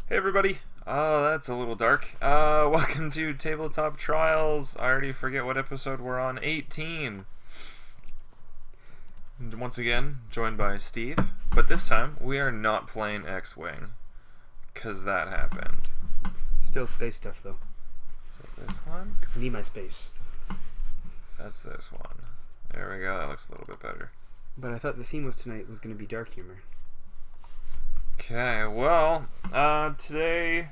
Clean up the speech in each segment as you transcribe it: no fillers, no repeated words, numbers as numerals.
Hey everybody. Oh, that's a little dark. Welcome to Tabletop Trials. I already forget what episode we're on. 18. And once again, joined by Steve. But this time, we are not playing X-Wing. Because that happened. Still space stuff, though. Is it this one? I need my space. That's this one. There we go. That looks a little bit better. But I thought the theme was tonight was going to be dark humor. Okay, well, today,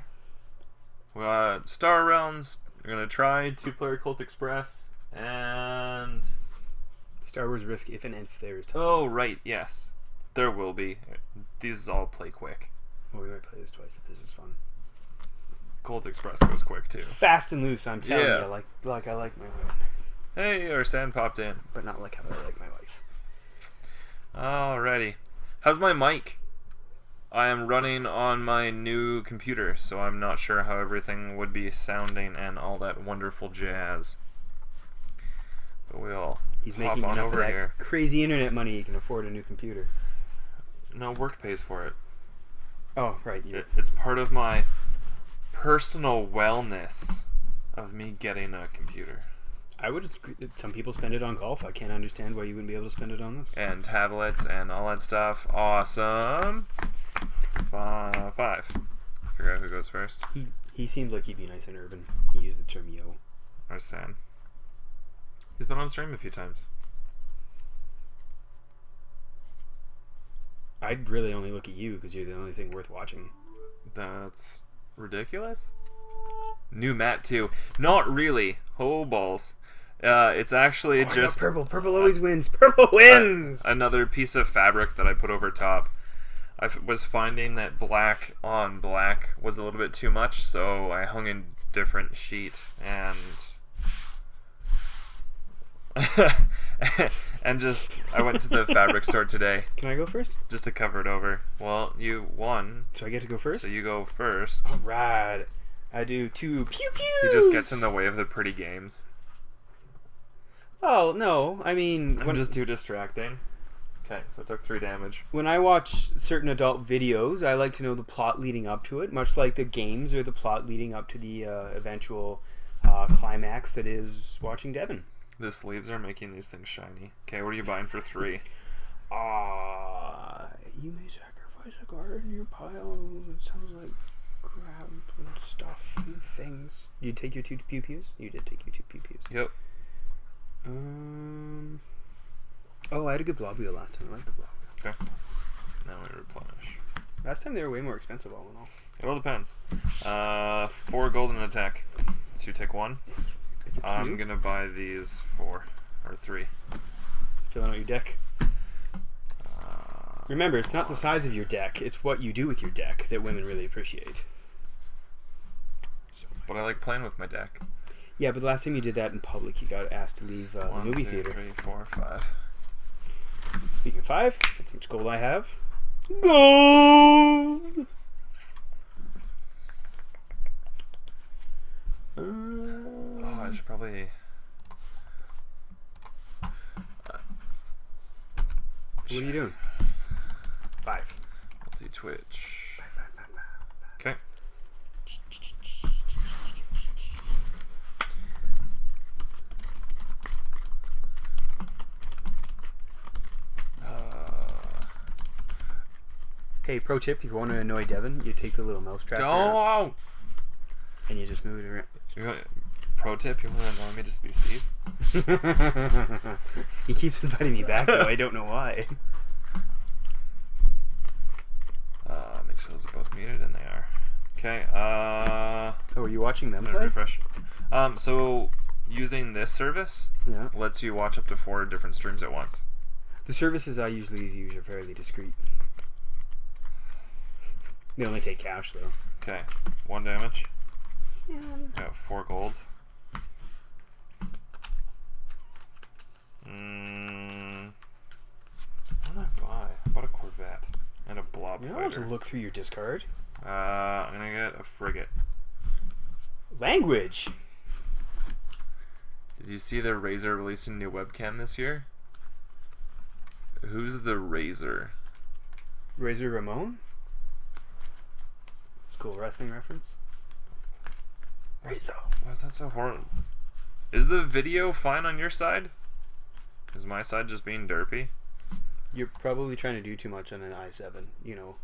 Star Realms, we're going to try two-player Cult Express, and... Star Wars Risk if and if there is time. Oh, right, yes. There will be. These all play quick. Well, we might play this twice if this is fun. Cult Express goes quick, too. Fast and loose, I'm telling Yeah. you. Like I like my women. Hey, our sand popped in. But not like how I like my wife. Alrighty. How's my mic? I am running on my new computer, so I'm not sure how everything would be sounding and all that wonderful jazz. But we'll He's hop making on enough of over that here. crazy internet money he can afford a new computer. No, work pays for it. Oh, right. It's part of my personal wellness of me getting a computer. I would. Some people spend it on golf. I can't understand why you wouldn't be able to spend it on this. And tablets and all that stuff. Awesome. Five. Figure out who goes first. He seems like he'd be nice and urban. He used the term yo. Or Sam. He's been on stream a few times. I'd really only look at you because you're the only thing worth watching. That's ridiculous. New mat too. Not really. Oh balls. It's actually I got just purple. Purple always wins. Purple wins. another piece of fabric that I put over top. I was finding that black on black was a little bit too much, so I hung a different sheet and and just I went to the fabric store today Can I go first? just to cover it over. Well, you won, So I get to go first? so you go first. Right. I do two pew pews. He just gets in the way of the pretty games. Oh, no. I mean, I'm just too distracting. Okay, so I took 3 damage. when I watch certain adult videos, I like to know the plot leading up to it, much like the games or the plot leading up to the eventual climax that is watching Devon. The sleeves are making these things shiny. Okay, what are you buying for 3? You may sacrifice a guard in your pile. It sounds like crap and stuff and things. You take your 2 pew pews? You did take your 2 pew pews. Yep. Oh, I had a good blob wheel last time. I like the blob wheel. Okay. Now we replenish. Last time they were way more expensive, all in all. It all depends. 4 golden attack. So you take 1. It's a I'm pew. gonna buy these 4 or 3. Filling out your deck. Remember, it's not the size of your deck, it's what you do with your deck that women really appreciate. So, But I like playing with my deck. yeah, but the last time you did that in public, you got asked to leave the 1, movie 2, theater. 3, 4, 5. Speaking of 5, that's how much gold I have. Gold! Oh, I should probably. What are you doing? 5. Multi-twitch. Okay. Hey, pro tip, if you want to annoy Devon, you take the little mouse tracker Don't! and you just move it around. Pro tip, you want to annoy me, just be Steve? He keeps inviting me back, though. I don't know why. Make sure those are both muted, and they are. Okay, Oh, are you watching them I'm gonna play? refresh. So, using this service Yeah. lets you watch up to 4 different streams at once. The services I usually use are fairly discreet. They only take cash, though. Okay, 1 damage. Yeah. Got 4 gold. What did I buy? I bought a Corvette and a blob You don't have to fighter. look through your discard. I'm gonna get a frigate. Language! Did you see the Razer releasing a new webcam this year? Who's the Razer? Razor Ramon? It's a cool wrestling reference. Why is that so horrible? Is the video fine on your side? Is my side just being derpy? You're probably trying to do too much on an i7, you know.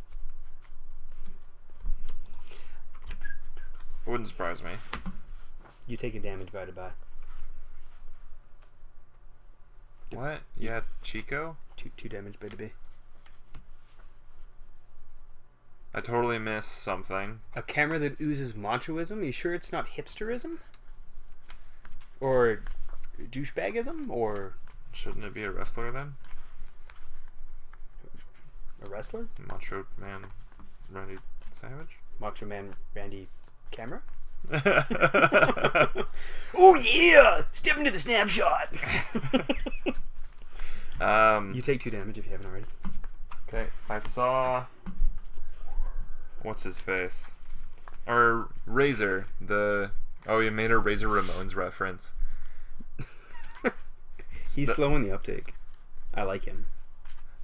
Wouldn't surprise me. You taking damage by. What? Yeah, Chico? Two damage by debate. I totally missed something. A camera that oozes machoism? Are you sure it's not hipsterism? Or douchebagism? Or Shouldn't it be a wrestler then? a wrestler? Macho Man Randy Savage? Macho Man Randy Camera? Oh yeah! Step into the snapshot! You take 2 damage if you haven't already. Okay, I saw... What's his face? Or Razor, the... Oh, you made a Razor Ramones reference. He's slow in the uptake. I like him.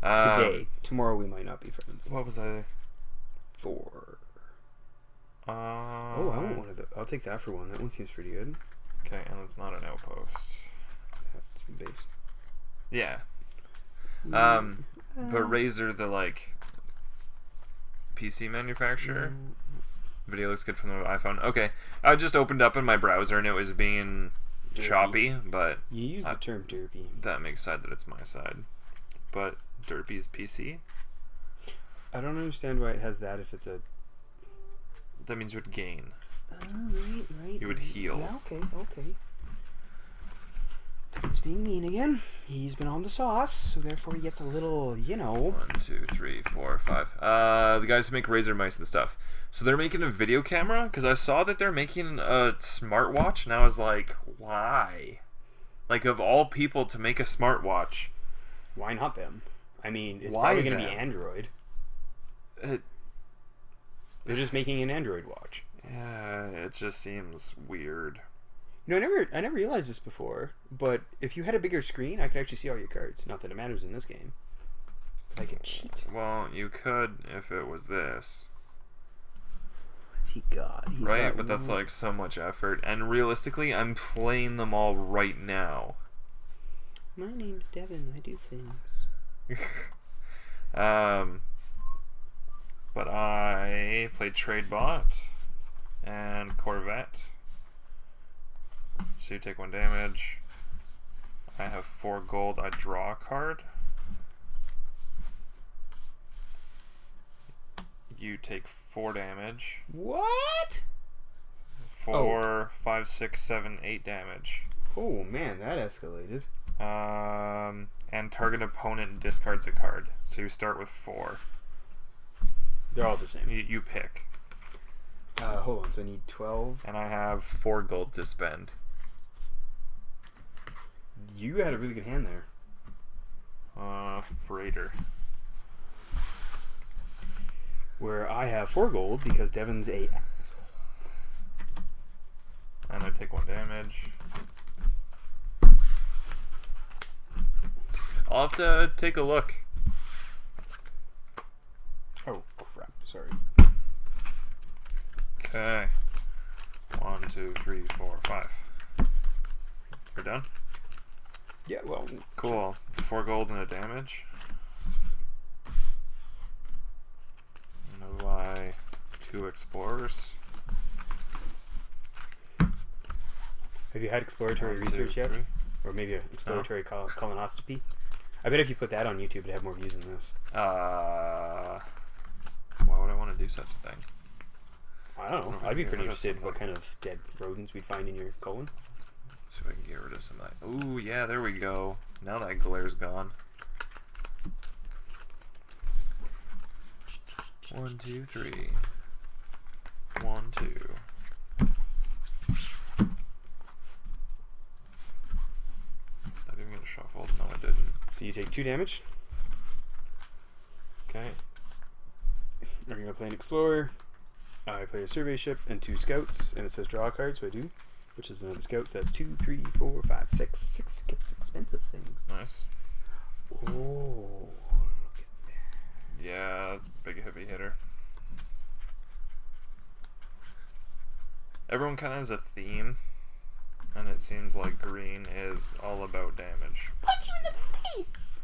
Today. Tomorrow we might not be friends. What was I... 4. Oh, I want one of those. I'll take that for one. That one seems pretty good. Okay, and it's not an outpost. That's the base. Yeah. But Razer, the like PC manufacturer, video looks good from the iPhone. Okay, I just opened up in my browser and it was being Derpy. choppy, but You use the term derpy. that makes side that it's my side. But derpy's PC. I don't understand why it has that if it's a... That means you would gain. Right. You would heal. Yeah, okay. It's being mean again. He's been on the sauce, so therefore he gets a little, you know. 1, 2, 3, 4, 5. The guys who make Razer mice and stuff. So they're making a video camera? Because I saw that they're making a smartwatch, and I was like, why? Like, of all people to make a smartwatch. Why not them? I mean, it's Why probably going to be them? Android. It, They're just making an Android watch. yeah, it just seems weird. You know, I never realized this before, but if you had a bigger screen, I could actually see all your cards. Not that it matters in this game. But I could cheat. Well, you could if it was this. What's he got? He's Right, got but that's one- like so much effort. And realistically, I'm playing them all right now. My name's Devin. I do things. But I played Tradebot and Corvette. So you take 1 damage. I have 4 gold. I draw a card. You take 4 damage. What? 4, 5, 6, 7, 8 damage. Oh man, that escalated. And target opponent discards a card. So you start with 4. They're all the same. You pick. Hold on. So I need 12. And I have 4 gold to spend. You had a really good hand there. Freighter. Where I have 4 gold because Devin's a... And I take 1 damage. I'll have to take a look. Oh crap! Sorry. Okay. 1, 2, 3, 4, 5. You're done? Yeah. Well. Cool. 4 gold and a damage. Another buy 2 explorers. Have you had exploratory 1, 2, research yet? 3. Or maybe an exploratory colonoscopy? I bet if you put that on YouTube, it'd have more views than this. Why would I want to do such a thing? I don't know. Okay, I'd be get pretty rid of interested some what kind of dead rodents we'd find in your colon. See if I can get rid of some of that. Ooh, yeah, there we go. Now that glare's gone. 1, 2, 3. 1, 2. I didn't get shuffled. No, I didn't. So you take 2 damage. Okay. Are you gonna play an explorer? I play a survey ship and 2 scouts, and it says draw a card, so I do. Which is another scout, so that's 2, 3, 4, 5, 6. 6 gets expensive things. Nice. Oh, look at that. Yeah, that's a big heavy hitter. Everyone kind of has a theme, and it seems like green is all about damage. Punch you in the face!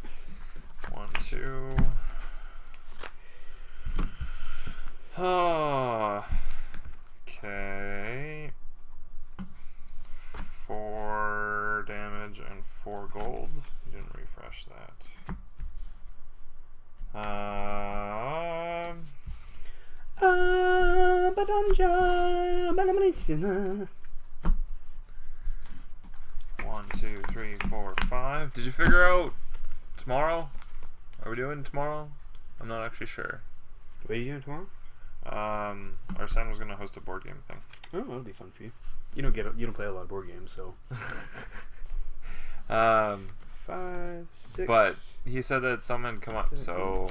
1, 2. Oh. Okay. 4 damage and 4 gold. You didn't refresh that. One, 2, 3, 4, 5. Did you figure out tomorrow? Are we doing tomorrow? I'm not actually sure. What are you doing tomorrow? Our son was gonna host a board game thing. Oh, that'll be fun for you. You don't play a lot of board games, so. 5, 6. But he said that someone had come up, 7, so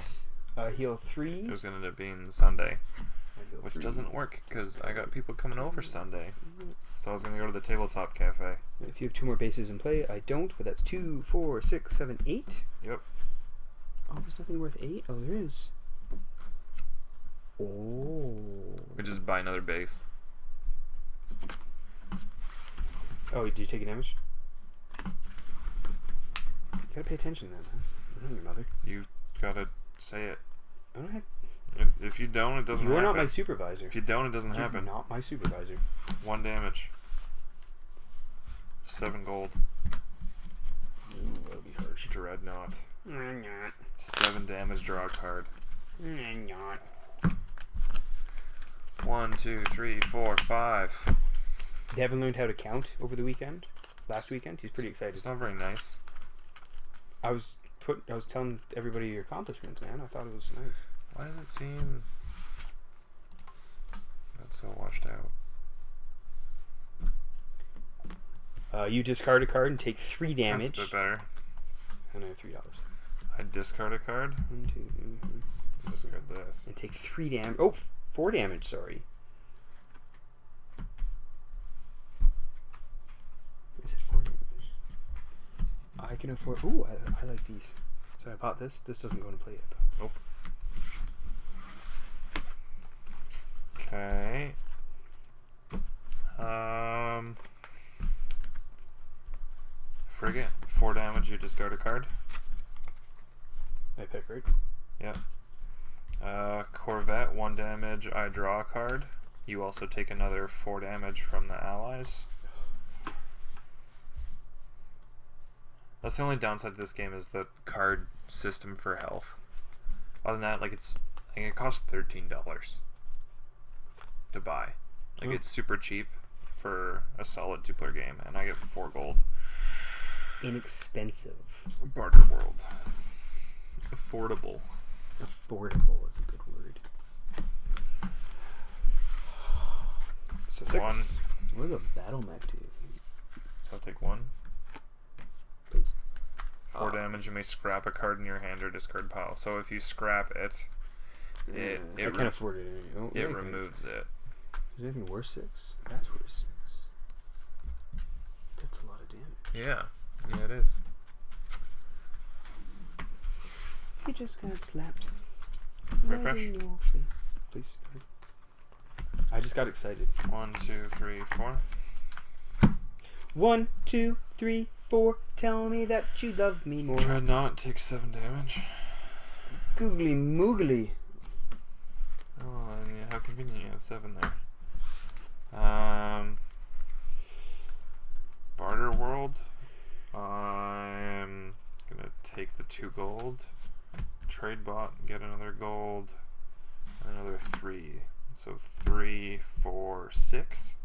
8. Heal 3. it was gonna end up being Sunday, Heal which 3. doesn't work because I got people coming over Sunday. So I was gonna go to the tabletop cafe. If you have 2 more bases in play, I don't, but that's 2, 4, 6, 7, 8. Yep. Oh, there's nothing worth 8? Oh, there is. Oh. We just buy another base. Oh, did you take a damage? You gotta pay attention then, huh? I'm not your mother. You gotta say it. I don't have. If you don't, it doesn't You are happen. not my supervisor. If you don't, it doesn't You're happen. not my supervisor. 1 damage. 7 gold. Ooh, that'll be harsh. Dreadnought. Not. 7 damage, draw a card. Not. 1, 2, 3, 4, 5. Devin learned how to count over the weekend. Last weekend, he's pretty excited. It's not very nice. I was telling everybody your accomplishments, man. I thought it was nice. Why does it seem that's so washed out? You discard a card and take 3 damage. That's a bit better. And I have $3. I discard a card. 1, 2, 3, 4. Discard this. And take 3 damage. Oh, 4 damage, sorry. Is it 4 damage? I can afford. Ooh, I like these. So I bought this. This doesn't go into play yet, though. Nope. Okay. Frigate. 4 damage, you discard a card. I pick, right? Yep. Corvette, 1 damage, I draw a card. You also take another 4 damage from the allies. That's the only downside to this game is the card system for health. Other than that, like I think it costs $13 to buy. Like it's super cheap for a solid 2-player game, and I get 4 gold. Inexpensive. Barter world. Affordable. Affordable is a good word. So 6. 1. What does a battle mech do? So I'll take 1. Please. 4 damage, you may scrap a card in your hand or discard pile. So if you scrap it, I can't afford it. Oh, it removes it. Is there anything worth 6? That's worth 6. That's a lot of damage. Yeah. Yeah, it is. He just got slapped. Refresh. Right in your face. Please. I just got excited. 1, 2, 3, 4. 1, 2, 3, 4. Tell me that you love me more. Dreadnought takes 7 damage. Googly moogly. Oh, and yeah, how convenient you have 7 there. Barter world. I'm gonna take the 2 gold. Trade bot, get another gold. And another 3. So 3, 4, 6.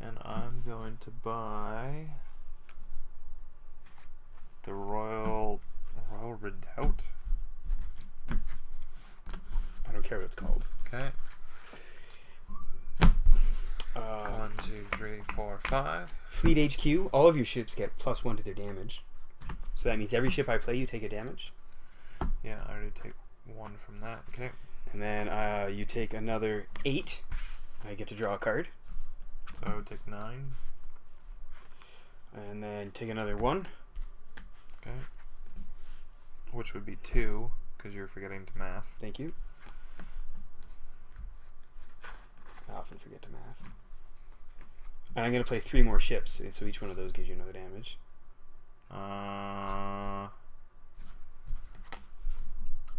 And I'm going to buy the Royal Redoubt. I don't care what it's called. Okay. 1, 2, 3, 4, 5. Fleet HQ. All of your ships get +1 to their damage. So that means every ship I play, you take a damage. Yeah, I already take 1 from that. Okay. And then you take another 8. I get to draw a card. So I would take 9. And then take another 1. Okay. Which would be 2. because you're forgetting to math. Thank you. I often forget to math. And I'm going to play 3 more ships, so each one of those gives you another damage.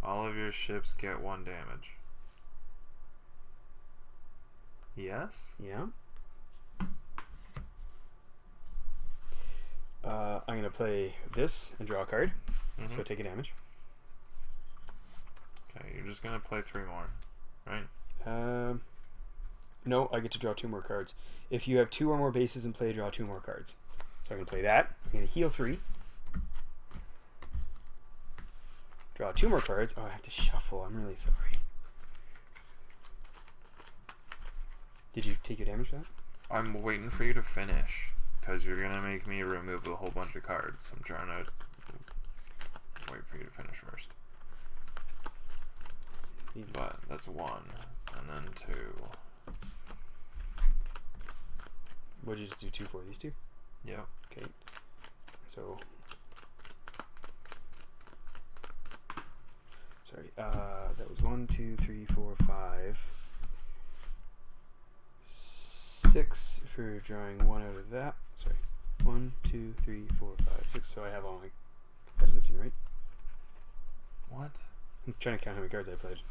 All of your ships get 1 damage. Yes? Yeah. I'm going to play this and draw a card, so I take a damage. Okay, you're just going to play 3 more, right? No, I get to draw 2 more cards. If you have 2 or more bases in play, draw 2 more cards. So I'm going to play that. I'm going to heal 3. Draw 2 more cards. Oh, I have to shuffle. I'm really sorry. Did you take your damage for that? I'm waiting for you to finish, because you're going to make me remove a whole bunch of cards. I'm trying to wait for you to finish first. But that's 1, and then 2. What did you just do 2 for? These 2? Yep. Okay. So, sorry. That was 1, 2, 3, 4, 5, 6 for drawing 1 out of that. Sorry. 1, 2, 3, 4, 5, 6. So I have all my. That doesn't seem right. What? I'm trying to count how many cards I played.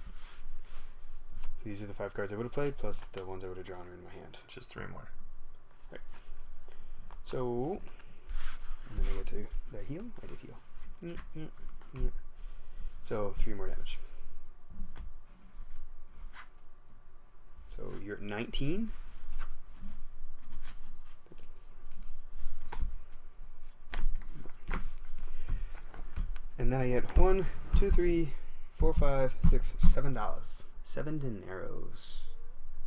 So these are the 5 cards I would have played, plus the ones I would have drawn are in my hand. Just 3 more. Right. So, and then I get to, did I heal? I did heal. So 3 more damage. So you're at 19. And then I get 1, 2, 3, 4, 5, 6, $7. 7 dineros.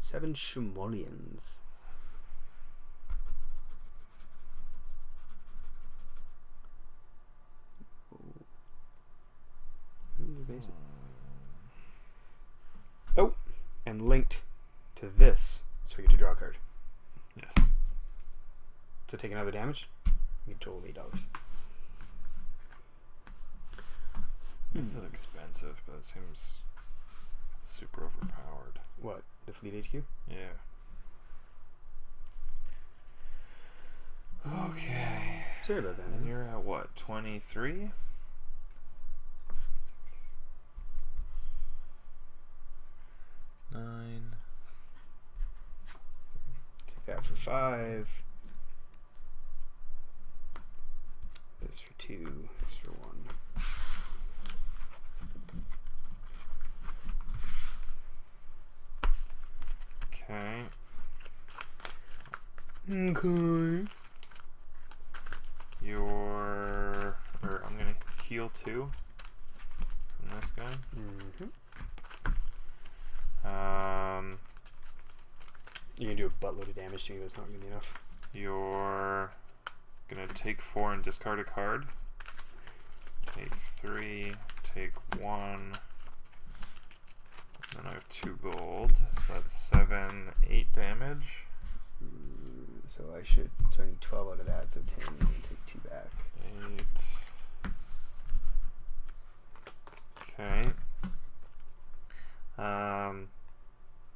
7 simoleons. Oh, and linked to this, so we get to draw a card. Yes. So take another damage. You get a total of $8. This is expensive, but it seems super overpowered. What? The Fleet HQ? Yeah. Okay. Sorry about that. And you're at what? 23? Nine. Take that for 5. This for 2. This for 1. Okay. Okay. I'm gonna heal 2 from this guy. You're gonna do a buttload of damage to me, that's not gonna be enough. You're gonna take 4 and discard a card. Take 3, take 1. Then I have 2 gold, so that's 7, 8 damage. So I need 12 out of that, so 10, and take 2 back. 8. Okay.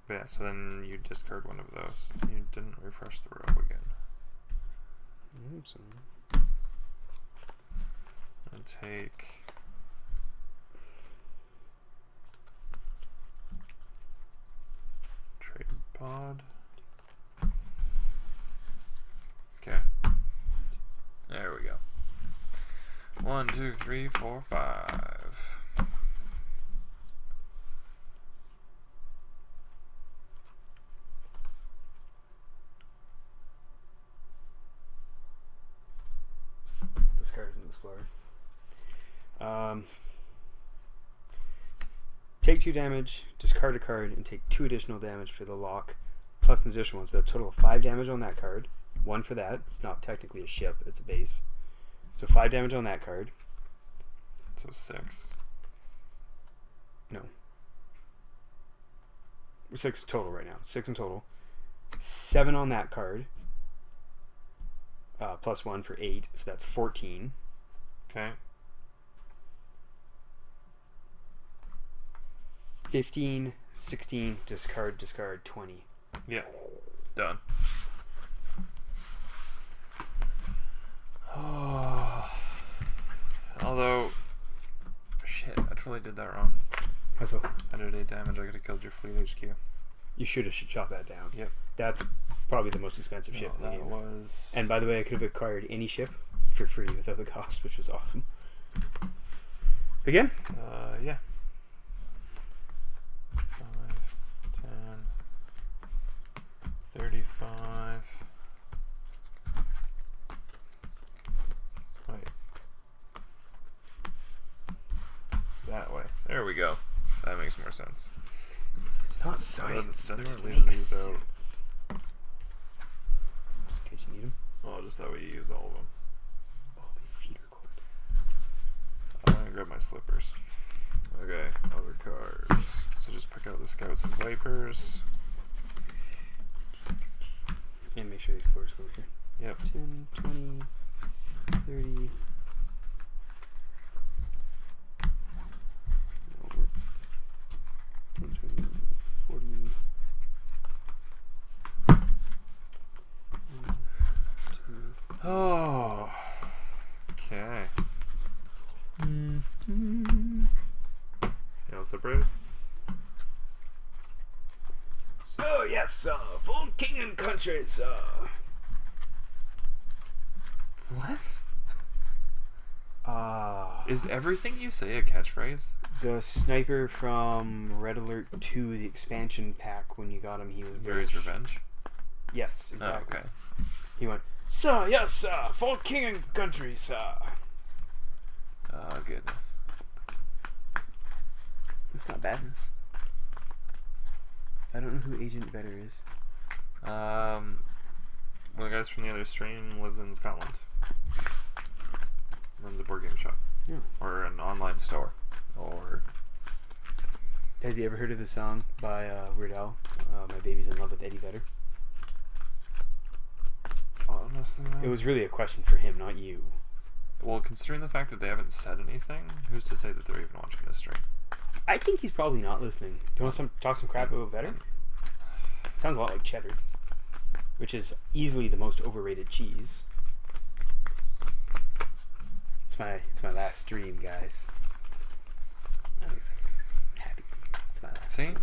Yeah, so then you discard one of those. You didn't refresh the row again. So. And take... Trade pod. Okay. There we go. 1, 2, 3, 4, 5. Discard an Explorer. Take 2 damage, discard a card, and take 2 additional damage for the lock, plus an additional one. So that's a total of 5 damage on that card. 1 for that. It's not technically a ship, it's a base. So 5 damage on that card. So 6. No. 6 total right now. 6 in total. 7 on that card. Plus 1 for 8, so that's 14. Okay. 15, 16, discard, 20. Yeah. Done. Oh. Although, shit, I totally did that wrong. How so? 108 damage, I could have killed your fleet HQ. You should have shot that down. Yep. That's probably the most expensive ship in the that game. was... And by the way, I could have acquired any ship for free without the cost, which was awesome. Again? Yeah. 5, 10, 35. Wait. That way. There we go. That makes more sense. It's not science, That but it doesn't makes leave out. sense. Just in case you need them. Oh, just that way you use all of them. Oh, my feet are cold. I'm gonna grab my slippers. Okay, other cards. So just pick out the scouts and vipers. And make sure the explorers go here. Yep. 10, 20, 30. That'll work. 10, 20, 40. 1, 2. Oh. Okay. You all separated? So yes, sir, for king and country, sir. What? Ah. Is everything you say a catchphrase? The sniper from Red Alert 2, the expansion pack, when you got him, he was Barry's British. Revenge? Yes, Oh, exactly. okay. He went, sir, yes, sir, for king and country, sir. Oh, goodness. That's not bad. I don't know who Agent Vetter is. One of the guys from the other stream lives in Scotland. Runs a board game shop. Yeah. Or an online store. Or... Has he ever heard of the song by Weird Al, My Baby's in Love with Eddie Vedder? Honestly, man. It was really a question for him, not you. Well, considering the fact that they haven't said anything, who's to say that they're even watching this stream? I think he's probably not listening. Do you want to talk some crap about Vedder? Sounds a lot like cheddar, which is easily the most overrated cheese. It's my last stream, guys. I'm excited. Happy. It's my last See? stream.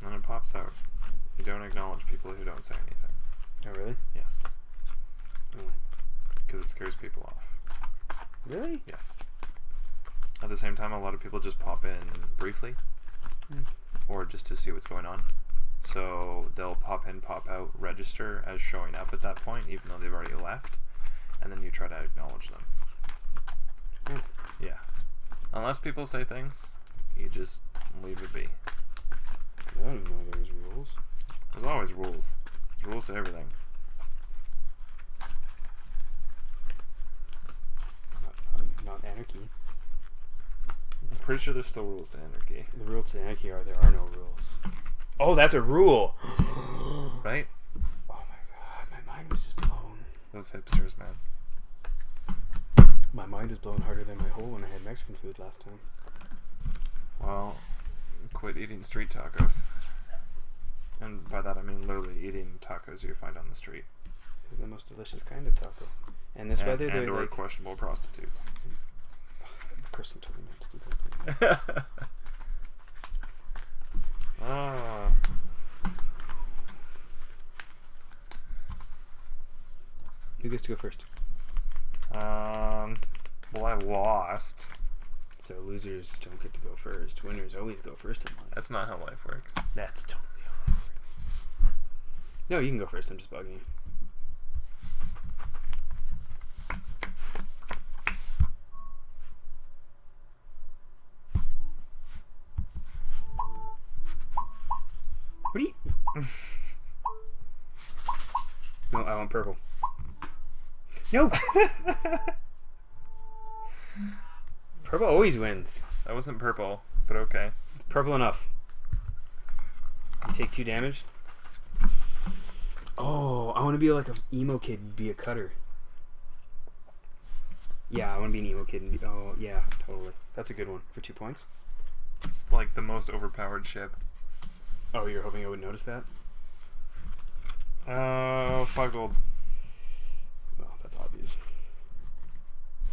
And it pops out. You don't acknowledge people who don't say anything. Oh, really? Yes. Oh. Because it scares people off. Really? Yes. At the same time, a lot of people just pop in briefly. Or just to see what's going on. So they'll pop in, pop out, register as showing up at that point, even though they've already left. And then you try to acknowledge them. Yeah. Unless people say things, you just leave it be. I don't know there's rules. There's always rules. There's rules to everything. Not anarchy. I'm pretty sure there's still rules to anarchy. The rules to anarchy are there are no rules. Oh, that's a rule! Right? Oh my god, my mind was just blown. Those hipsters, man. My mind was blown harder than my hole when I had Mexican food last time. Well, quit eating street tacos. And by that I mean literally eating tacos you find on the street. They're the most delicious kind of taco. And this weather, they're or like... questionable prostitutes. Kristen told me not to do that. Ah. Who gets to go first? Well, I lost. So losers don't get to go first. Winners always go first in life. That's not how life works. That's totally how it works. No, you can go first. I'm just bugging you. What do you... No, I want purple. No! Purple always wins. That wasn't purple, but okay. It's purple enough. You take 2 damage. Oh, I want to be like an emo kid and be a cutter. Yeah, I want to be an emo kid and be... Oh, yeah, totally. That's a good one for 2 points. It's like the most overpowered ship. Oh, you're hoping I would notice that? 5 gold. Well, that's obvious.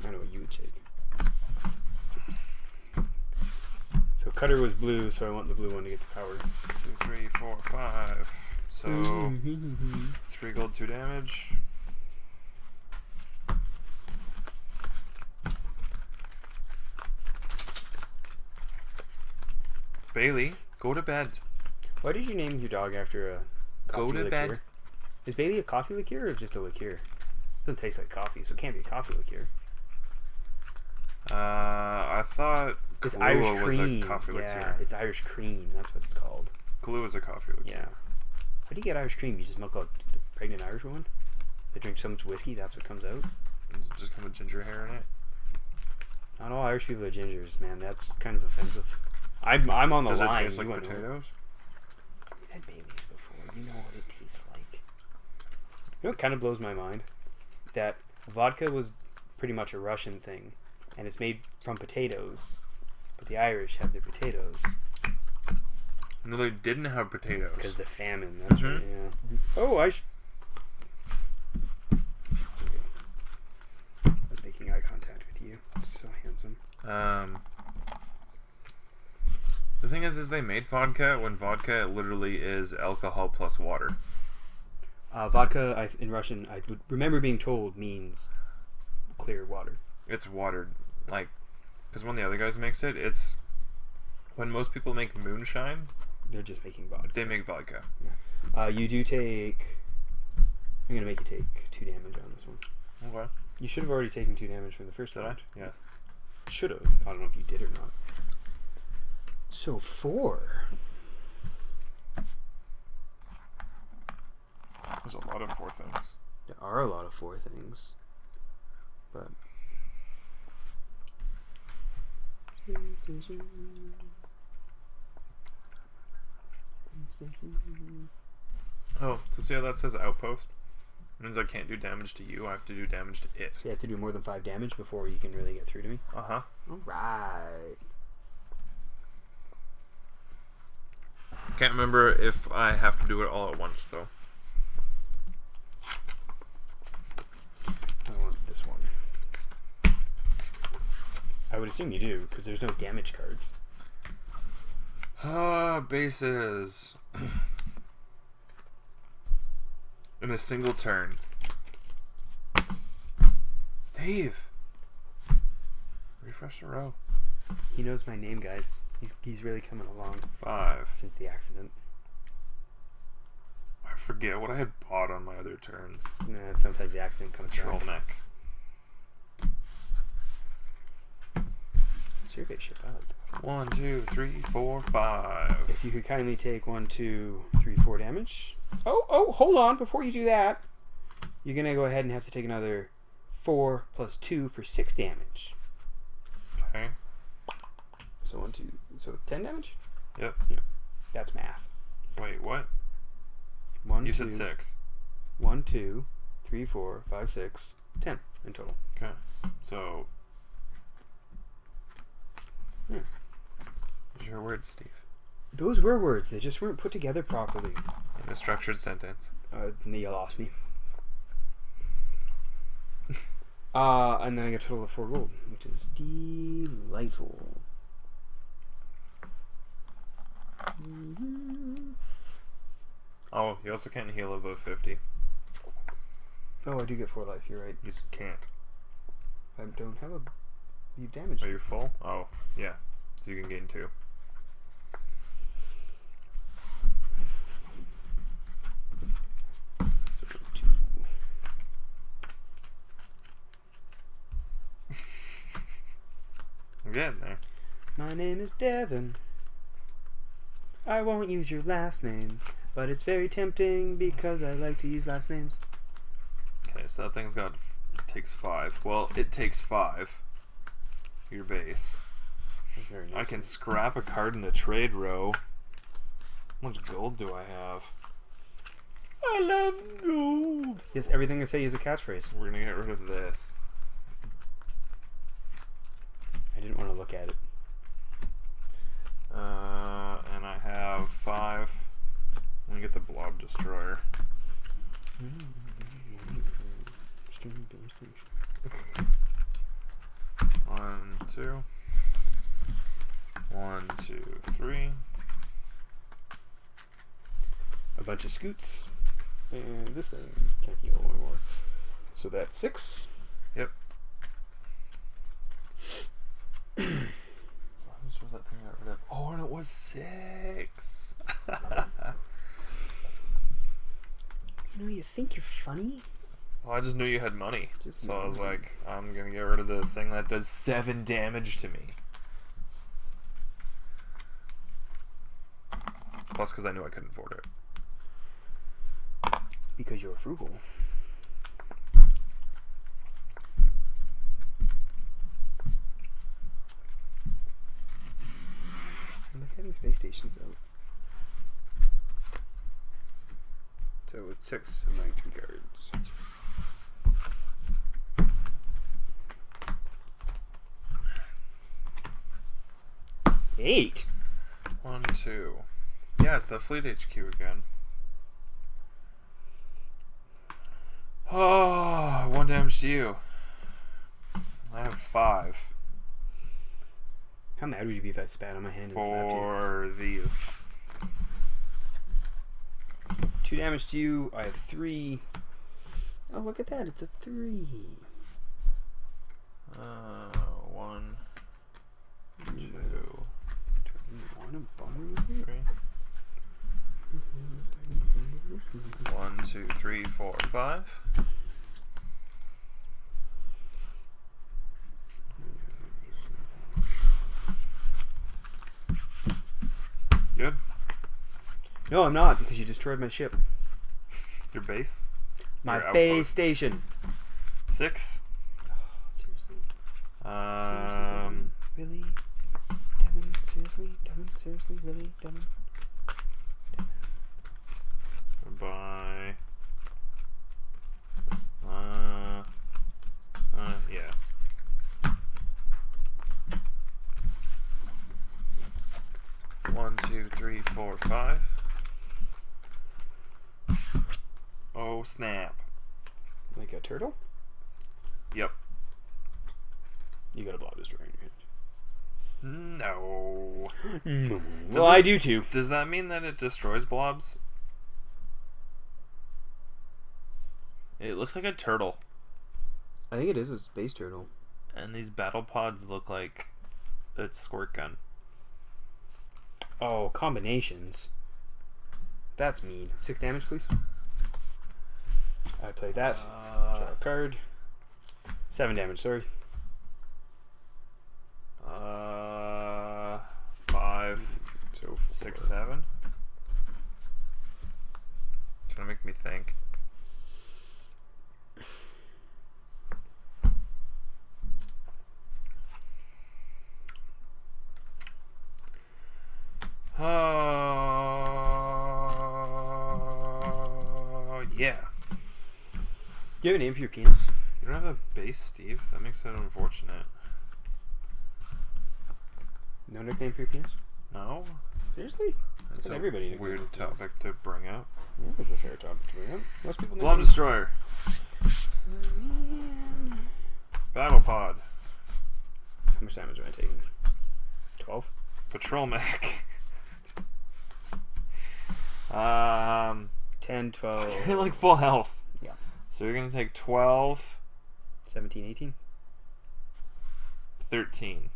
I know what you would take. So cutter was blue, so I want the blue one to get the power. 2, 3, 4, 5. So 3 gold, 2 damage. Bailey, go to bed. Why did you name your dog after a coffee Go to liqueur? bed. Is Bailey a coffee liqueur or just a liqueur? Doesn't taste like coffee, so it can't be a coffee liqueur. I thought It's Kahlua Irish was cream. a coffee Yeah, liqueur. it's Irish cream. That's what it's called. Kahlua is a coffee liqueur. Yeah. How do you get Irish cream? You just milk out a pregnant Irish woman? They drink so much whiskey, that's what comes out? Does it just come with ginger hair in it? Not all Irish people are gingers, man. That's kind of offensive. I'm on the Does it line. taste like You wanna know. potatoes? You've had Baileys before. You know what it tastes like. You know what kind of blows my mind? That vodka was pretty much a Russian thing, and it's made from potatoes, but the Irish have their potatoes No, they didn't have potatoes. because the famine. That's Mhm. what. Yeah. Oh, It's okay. I was making eye contact with you. So handsome. The thing is they made vodka when vodka literally is alcohol plus water. Vodka, in Russian, I would remember being told means clear water. It's watered, like, because when the other guys mix it, it's when most people make moonshine, They're just making vodka. they make vodka. You do take. I'm gonna make you take 2 damage on this one. Okay. You should have already taken 2 damage from the first Did I? round. Yes. Should have. I don't know if you did or not. So 4. There's a lot of 4 things. There are a lot of 4 things, but. Oh, so see how that says outpost? It means I can't do damage to you, I have to do damage to it. So you have to do more than 5 damage before you can really get through to me. Uh-huh. Alright. Can't remember if I have to do it all at once, though. I want this one. I would assume you do, because there's no damage cards. Bases. In a single turn. Steve! Refresh the row. He knows my name, guys. He's really coming along 5. since the accident. I forget what I had bought on my other turns. Nah, sometimes the accident comes Troll back. neck. Survey ship, I like that. 1, 2, 3, 4, 5. If you could kindly take 1, 2, 3, 4 damage. Oh, hold on. Before you do that, you're going to go ahead and have to take another 4 plus 2 for 6 damage. Okay. So 1, 2, so 10 damage? Yep. Yeah. That's math. Wait, what? 1, You 2, said 6. 1, 2, 3, 4, 5, 6, 10 in total. Okay. So. Yeah. What's your word, Steve? Those were words. They just weren't put together properly. In a structured sentence. You lost me. And then I get a total of 4 gold, which is delightful. Oh, you also can't heal above 50. Oh, I do get 4 life. You're right. You just can't. I don't have a. You've damaged. Are you full? Oh, yeah. So you can gain 2. So 2. I'm getting there. My name is Devin. I won't use your last name, but it's very tempting because I like to use last names. Okay, so that thing's got. Takes 5. Well, it takes 5. Your base. That's very nice. I can scrap a card in the trade row. How much gold do I have? I love gold! Yes, everything I say is a catchphrase. We're gonna get rid of this. I didn't want to look at it. have 5. Let me get the blob destroyer. 1, 2. 1, 2, 3. A bunch of scoots. And this thing can't heal anymore. So that's 6. Yep. What was that thing I got rid of? Oh, and it was 6. You think you're funny? Well, I just knew you had money. Just So I was money. like, I'm going to get rid of the thing that does 7 damage to me. Plus, because I knew I couldn't afford it. Because you're frugal. Look how many space stations out. So it's 6 of my 3 cards. Eight. 1, 2. Yeah, it's the Fleet HQ again. Oh, 1 damage to you. I have 5 How mad would you be if I spat on my hand and slapped you? for these. 2 damage to you. I have 3. Oh, look at that. It's a 3. 1, 2, Want a bummer with me? 3. 1, 2, 3, 4, 5. Good. No, I'm not, because you destroyed my ship. Your base. My Your base outpost. station. 6. Seriously? Um. Really? Devin? Seriously? Devin? Seriously? Really? Devin? By. Yeah. One, 2, 3, 4, 5. Oh snap! Like a turtle? Yep. You got a blob destroyer in your hand. No. No. Does Well, it- I do too. Does that mean that it destroys blobs? It looks like a turtle, I think it is a space turtle. and these battle pods look like a squirt gun. Oh, combinations. That's mean. 6 damage, please. I play that. Draw a card. 7 damage, sorry. 5, So 6, 7. Trying to make me think. Oh, yeah. Do you have a name for your penis? You don't have a base, Steve. That makes it unfortunate. No nickname for your penis? No? Seriously? It's Not a everybody nicknames weird their penis. topic to bring up. Yeah, that's a fair topic to bring up. Most people Blob name Destroyer. Battle Pod. How much damage am I taking? 12? Patrol Mech. 10, 12. You're like full health. Yeah. So you're going to take 12, 17, 18, 13.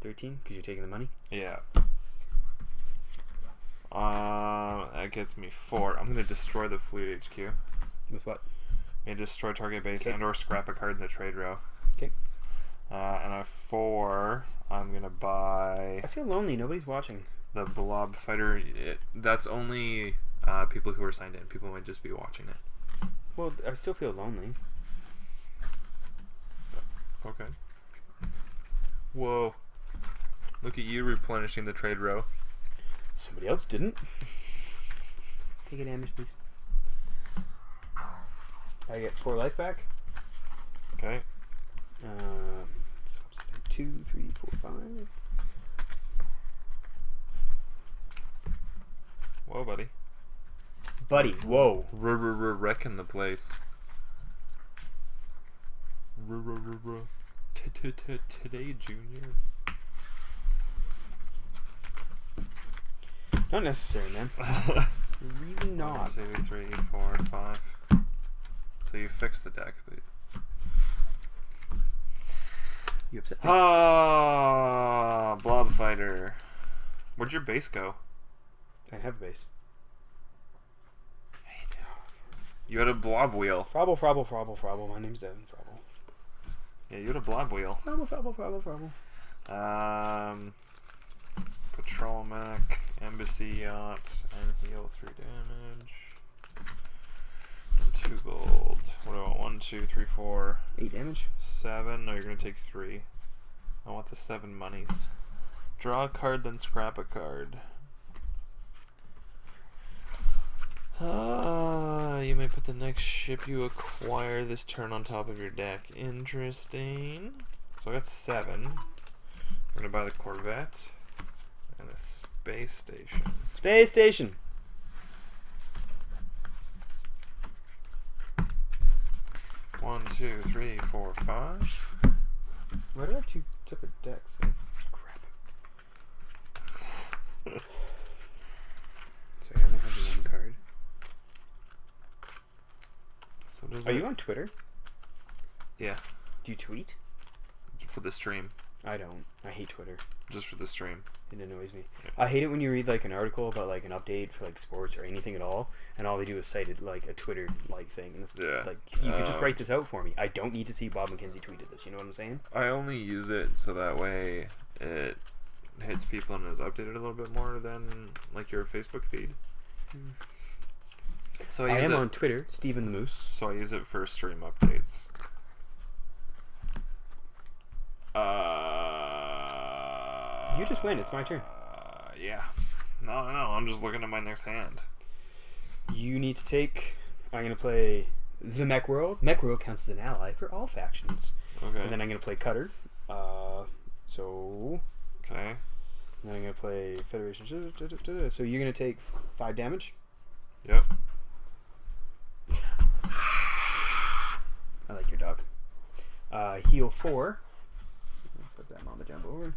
13, because you're taking the money. Yeah. That gets me 4. I'm going to destroy the Fleet HQ. With what? And destroy target base Okay. and or scrap a card in the trade row. Okay. And a 4, I'm going to buy I feel lonely. Nobody's watching. the Blob Fighter. That's only people who are signed in. People might just be watching it. Well, I still feel lonely. Okay. Whoa. Look at you replenishing the trade row. Somebody else didn't. Take a damage, please. I get 4 life back. Okay. So I'm 2, 3, 4, 5. Whoa, buddy. Buddy, whoa. Wrecking the place. Today, Junior. Not necessary, man. Really not. 1, 2, 3, 4, 5. So you fixed the deck, but You upset me? ah, Blob Fighter. Where'd your base go? I have a base. You had a blob wheel. Frobble. My name's Devin. Frobble. Yeah, you had a blob wheel. Frobble. Patrol mech, embassy yacht, and heal 3 damage. And 2 gold. What do I want? 1, 2, 3, 4. 8 damage. 7. No, you're gonna take 3. I want the 7 monies. Draw a card, then scrap a card. You may put the next ship you acquire this turn on top of your deck. Interesting. So I got 7. I'm gonna buy the Corvette and a space station. Space station. One, 2, 3, 4, 5. Why do I have 2 separate decks? Oh, crap. So I only have the 1 card. So does Are you on Twitter? Yeah, Do you tweet? for the stream. I don't. I hate Twitter. Just for the stream. It annoys me. Yeah. I hate it when you read like an article about like an update for like sports or anything at all, and all they do is cite it like a Twitter like thing. And it's Yeah. like you could just write this out for me. I don't need to see Bob McKenzie tweeted this. You know what I'm saying? I only use it so that way it hits people and is updated a little bit more than like your Facebook feed. So I use am it, on Twitter, Steven the Moose. So I use it for stream updates. You just win. It's my turn. Yeah. No, I'm just looking at my next hand. You need to take. I'm gonna play the Mech World. Mech World counts as an ally for all factions. Okay. And then I'm gonna play Cutter. So. Okay. And then I'm gonna play Federation. So you're gonna take 5 damage. Yep. I like your dog. Heal 4. Put that Mama Jumbo over.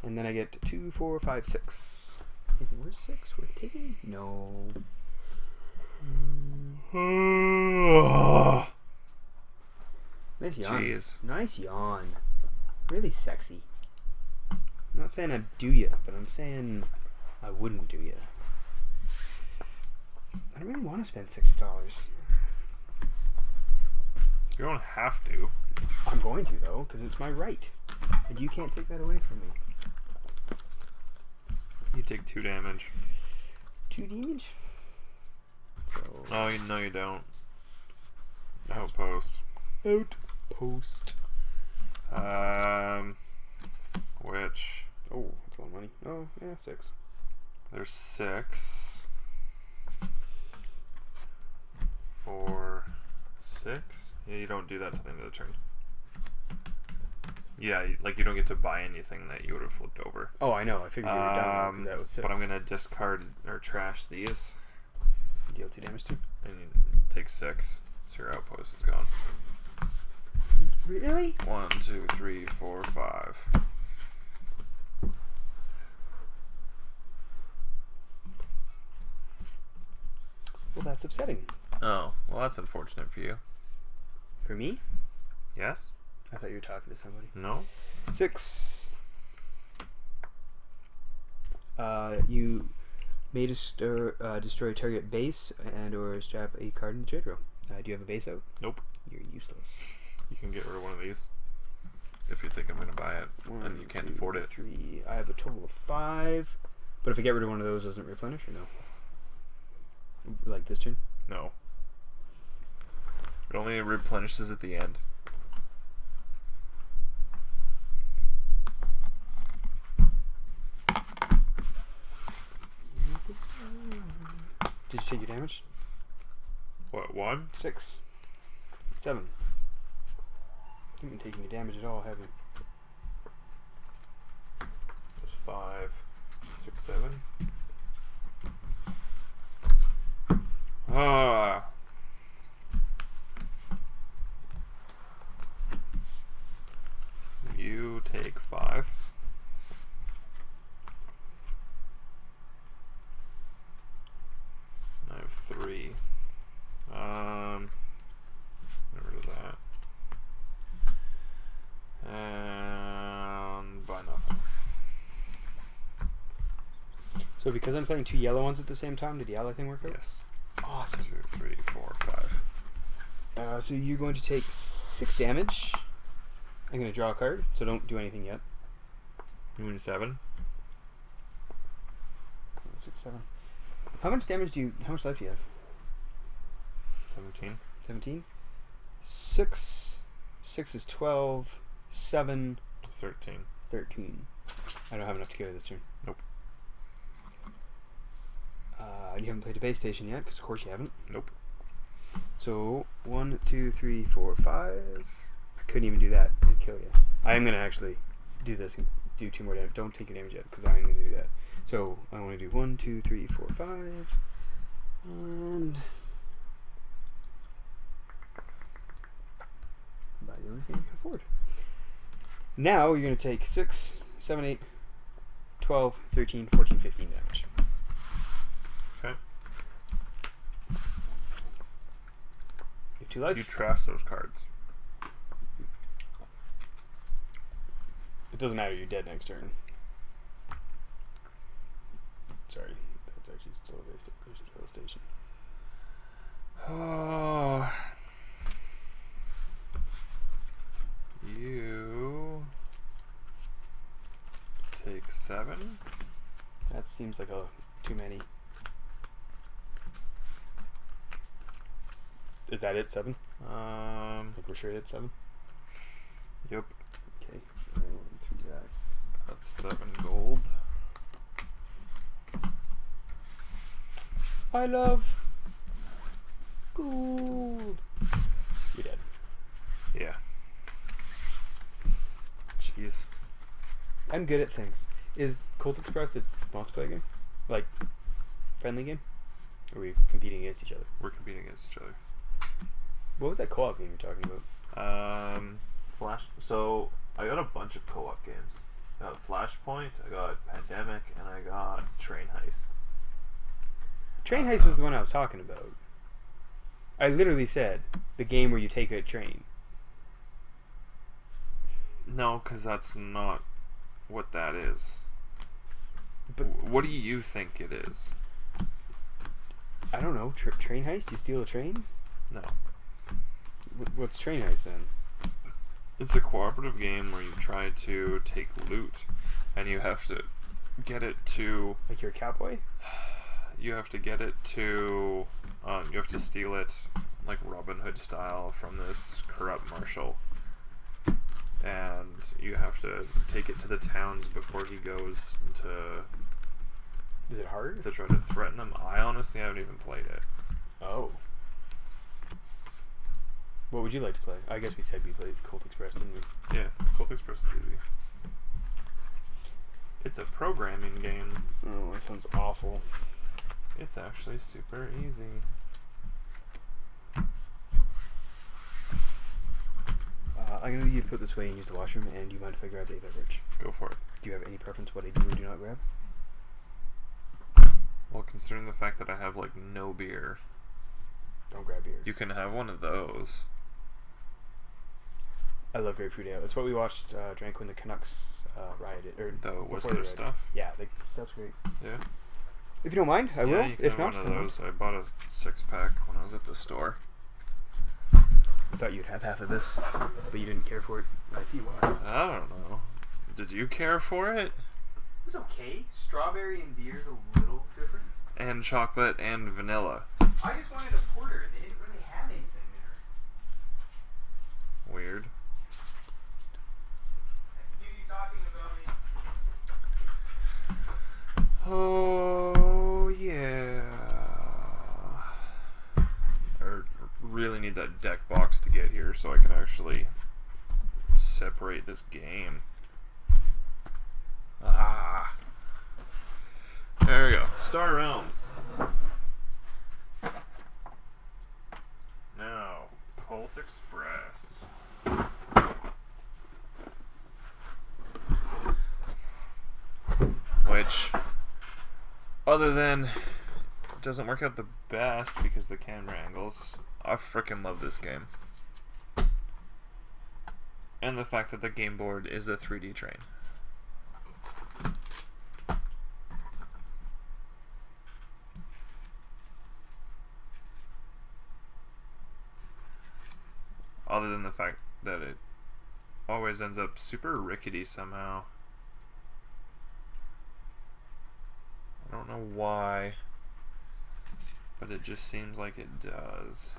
And then I get 2, 4, 5, 6. Anything worth 6 worth taking? No. Nice yawn. Jeez. Nice yawn. Really sexy. I'm not saying I'd do ya, but I'm saying I wouldn't do ya. I don't really want to spend $6. You don't have to. I'm going to though, because it's my right, and you can't take that away from me. You take 2 damage. 2 damage. So No, you don't. Outpost. Outpost. Which Oh, that's a lot of money. Oh, yeah, 6. there's 6. 4, 6. Yeah, you don't do that till the end of the turn. Yeah, like you don't get to buy anything that you would have flipped over. Oh, I know. I figured you were done because that was 6. But I'm gonna discard or trash these, deal 2 damage to. and you take 6. So your outpost is gone. Really? 1, 2, 3, 4, 5. Well, that's upsetting. Oh, well, that's unfortunate for you. For me? Yes? I thought you were talking to somebody. No? 6. You may destroy target base and or strap a card in the trade row. Do you have a base out? Nope. You're useless. You can get rid of one of these if you think I'm gonna buy it and you can't afford it. 3. I have a total of 5. But if I get rid of one of those, doesn't it replenish or no? Like this turn? No. It only replenishes at the end. Did you take your damage? What, 1? 6. 7. You haven't taken any damage at all, have you? There's 5, 6, 7. Ah. You take 5. I have 3. Get rid of that. And buy nothing. So because I'm playing 2 yellow ones at the same time, did the ally thing work out? Yes. Awesome. 2, 3, 4, 5. So you're going to take 6 damage. I'm going to draw a card, so don't do anything yet. You win 7. 6, 7. How much damage do you? How much life do you have? 17. 17. 6. 6 is 12. 7. 13. 13. I don't have enough to carry this turn. Nope. You haven't played a base station yet, because of course you haven't. Nope. So 1, 2, 3, 4, 5. I couldn't even do that and kill you. I am gonna actually do this and do 2 more damage. Don't take your damage yet, because I'm gonna do that. So I want to do 1, 2, 3, 4, 5, and buy the only thing I can afford. Now you're gonna take 6, 7, 8, 12, 13, 14, 15 damage. Okay. You have 2 life. You trash those cards. It doesn't matter. You're dead next turn. Sorry, that's actually still a base station. Oh. You take 7. That seems like too many. Is that it? 7? I think we're sure it's 7. Yep. Okay. 1, 3 that. That's 7 gold. I love gold. You're dead. Yeah. Jeez. I'm good at things. Is Colt Express a multiplayer game? Like, friendly game? Or are we competing against each other? We're competing against each other. What was that co-op game you're talking about? Flash. So I got a bunch of co-op games. I got Flashpoint, I got Pandemic, and I got Train Heist. Train Heist was the one I was talking about. I literally said the game where you take a train. No, because that's not what that is. But What do you think it is? I don't know. Train Heist? You steal a train? No. What's Train Heist then? It's a cooperative game where you try to take loot, and you have to get it to... Like you're a cowboy? You have to get it to... you have to steal it, like Robin Hood style, from this corrupt marshal. And you have to take it to the towns before he goes to... Is it hard? to try to threaten them. I honestly haven't even played it. Oh. What would you like to play? I guess we said we played Colt Express, didn't we? Yeah, Colt Express is easy. It's a programming game. Oh, that sounds awful. It's actually super easy. I'm going to leave you to put this away and use the washroom, and do you mind if I grab a beverage? Go for it. Do you have any preference what I do or do not grab? Well, considering the fact that I have, like, no beer, Don't grab beer. you can have one of those. I love grapefruit ale. It's what we watched, drank when the Canucks rioted. Or The before Worcester they rioted. stuff. Yeah, the stuff's great. Yeah. If you don't mind, I will. Yeah, you can If have not, one of those. I bought a 6-pack when I was at the store. I thought you'd have half of this, but you didn't care for it. I see why. I don't know. Did you care for it? It was okay. Strawberry and beer is a little different. And chocolate and vanilla. I just wanted a porter. They didn't really have anything there. Weird. I can hear you talking about me. Oh, yeah. I really need that deck box to get here so I can actually separate this game. Ah. There we go. Star Realms. Express. Which, other than it doesn't work out the best because the camera angles, I freaking love this game. And the fact that the game board is a 3D train. Other than the fact that it always ends up super rickety somehow. I don't know why, but it just seems like it does.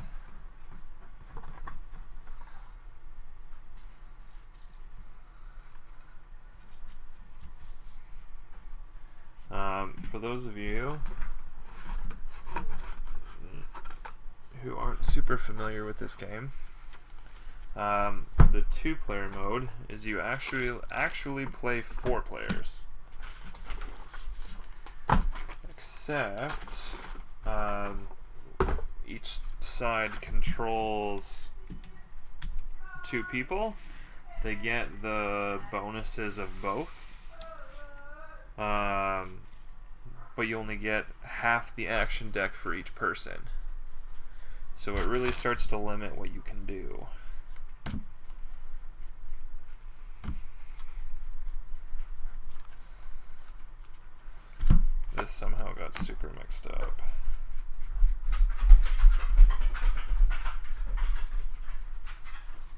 For those of you who aren't super familiar with this game, the 2-player mode is you actually play 4 players. Except each side controls 2 people. They get the bonuses of both. But you only get half the action deck for each person. So it really starts to limit what you can do. This somehow got super mixed up.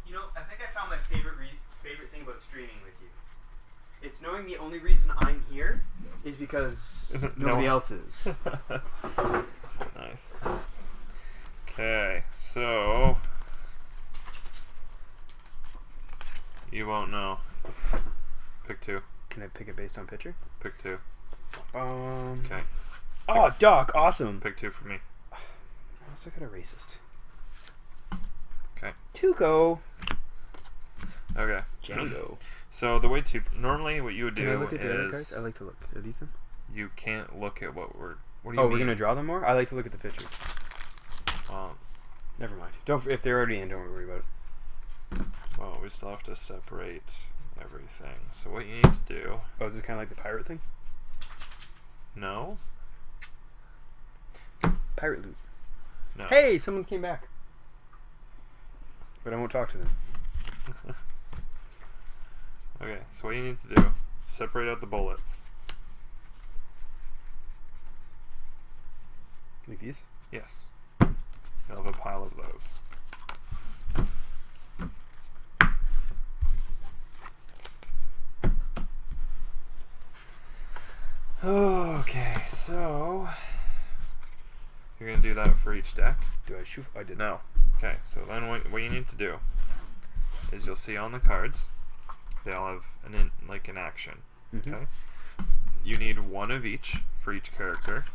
You know, I think I found my favorite thing about streaming with you. It's knowing the only reason I'm here is because nobody else is. Nice. Okay, so you won't know. Pick 2. Can I pick it based on picture? Pick 2. Okay. Okay. Oh, Doc, awesome. Pick 2 for me. I also got a racist. Okay. Tuco. Okay. Django. So the way to normally what you would do Can I look at the other is cards? I like to look. Are these them? you can't look at what we're. What do you Oh, mean? we're gonna draw them more? I like to look at the pictures. Well, Never mind. Don't. If they're already in, don't worry about it. well, we still have to separate everything. So what you need to do? Oh, is this kind of like the pirate thing? No. Pirate loot. No. Hey, someone came back. But I won't talk to them. Okay, so what you need to do, separate out the bullets. Like these? Yes. You'll have a pile of those. Okay, so you're going to do that for each deck? Do I shoot? I did. No. Okay, so then what you need to do is you'll see on the cards, they all have an action. Mm-hmm. Okay? You need 1 of each for each character,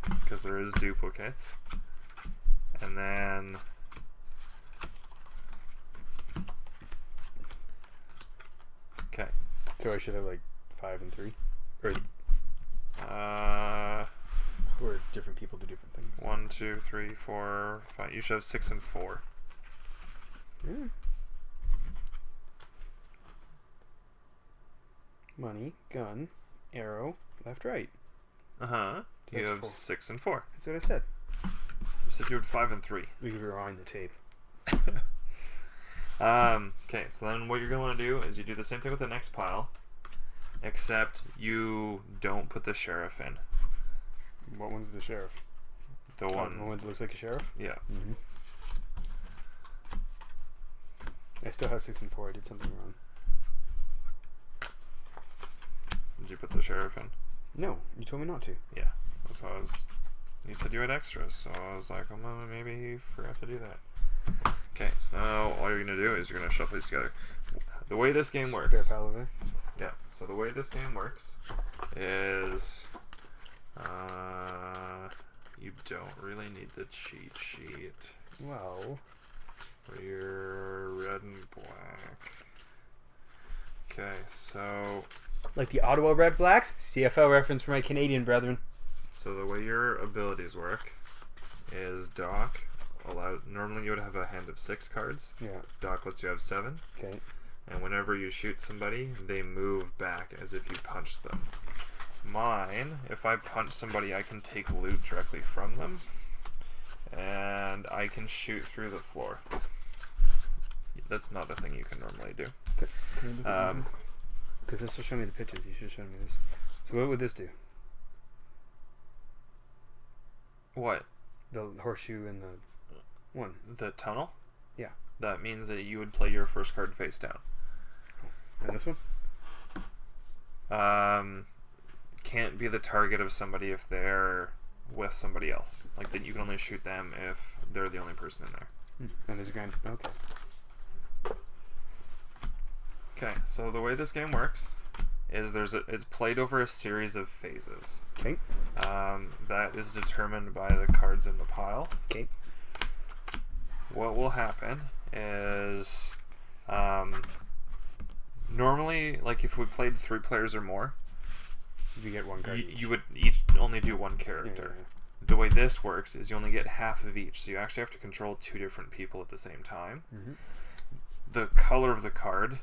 because there is duplicates. And then okay. So I should have like 5 and 3, or different people do different things. 1, 2, 3, 4, 5. You should have 6 and 4. Yeah. Money, gun, arrow, left, right. You That's have 4. 6 and 4. That's what I said. You said you had 5 and 3. We could rewind the tape. Okay, so then what you're going to want to do is you do the same thing with the next pile, except you don't put the sheriff in. What one's the sheriff? The The one. one that looks like a sheriff? Yeah. Mm-hmm. I still have 6 and 4. I did something wrong. Did you put the sheriff in? No, you told me not to. Yeah. That's what I was. You said you had extras, so I was like, well, maybe he forgot to do that. Okay, so now all you're going to do is you're going to shuffle these together. The way this game works. Spare pal over. Yeah, so the way this game works is you don't really need the cheat sheet Well, for your red and black. Okay, so like the Ottawa Red Blacks? CFL reference for my Canadian brethren. the way your abilities work is Doc normally you would have a hand of 6 cards. Yeah. Doc lets you have 7. Okay. And whenever you shoot somebody, they move back as if you punched them. Mine, if I punch somebody, I can take loot directly from them, and I can shoot through the floor. That's not a thing you can normally do. Because this will show me the pictures. You should have shown me this. So what would this do? What? The horseshoe and the one. The tunnel? Yeah. That means that you would play your first card face down. And this one? Can't be the target of somebody if they're with somebody else. Like, that you can only shoot them if they're the only person in there. And there's a grand. Okay. Okay, so the way this game works is it's played over a series of phases. Okay. That is determined by the cards in the pile. Okay. What will happen is normally, like if we played 3 players or more, You get one card each. you would each only do one character. Yeah. The way this works is you only get half of each, so you actually have to control 2 different people at the same time. Mm-hmm. The color of the card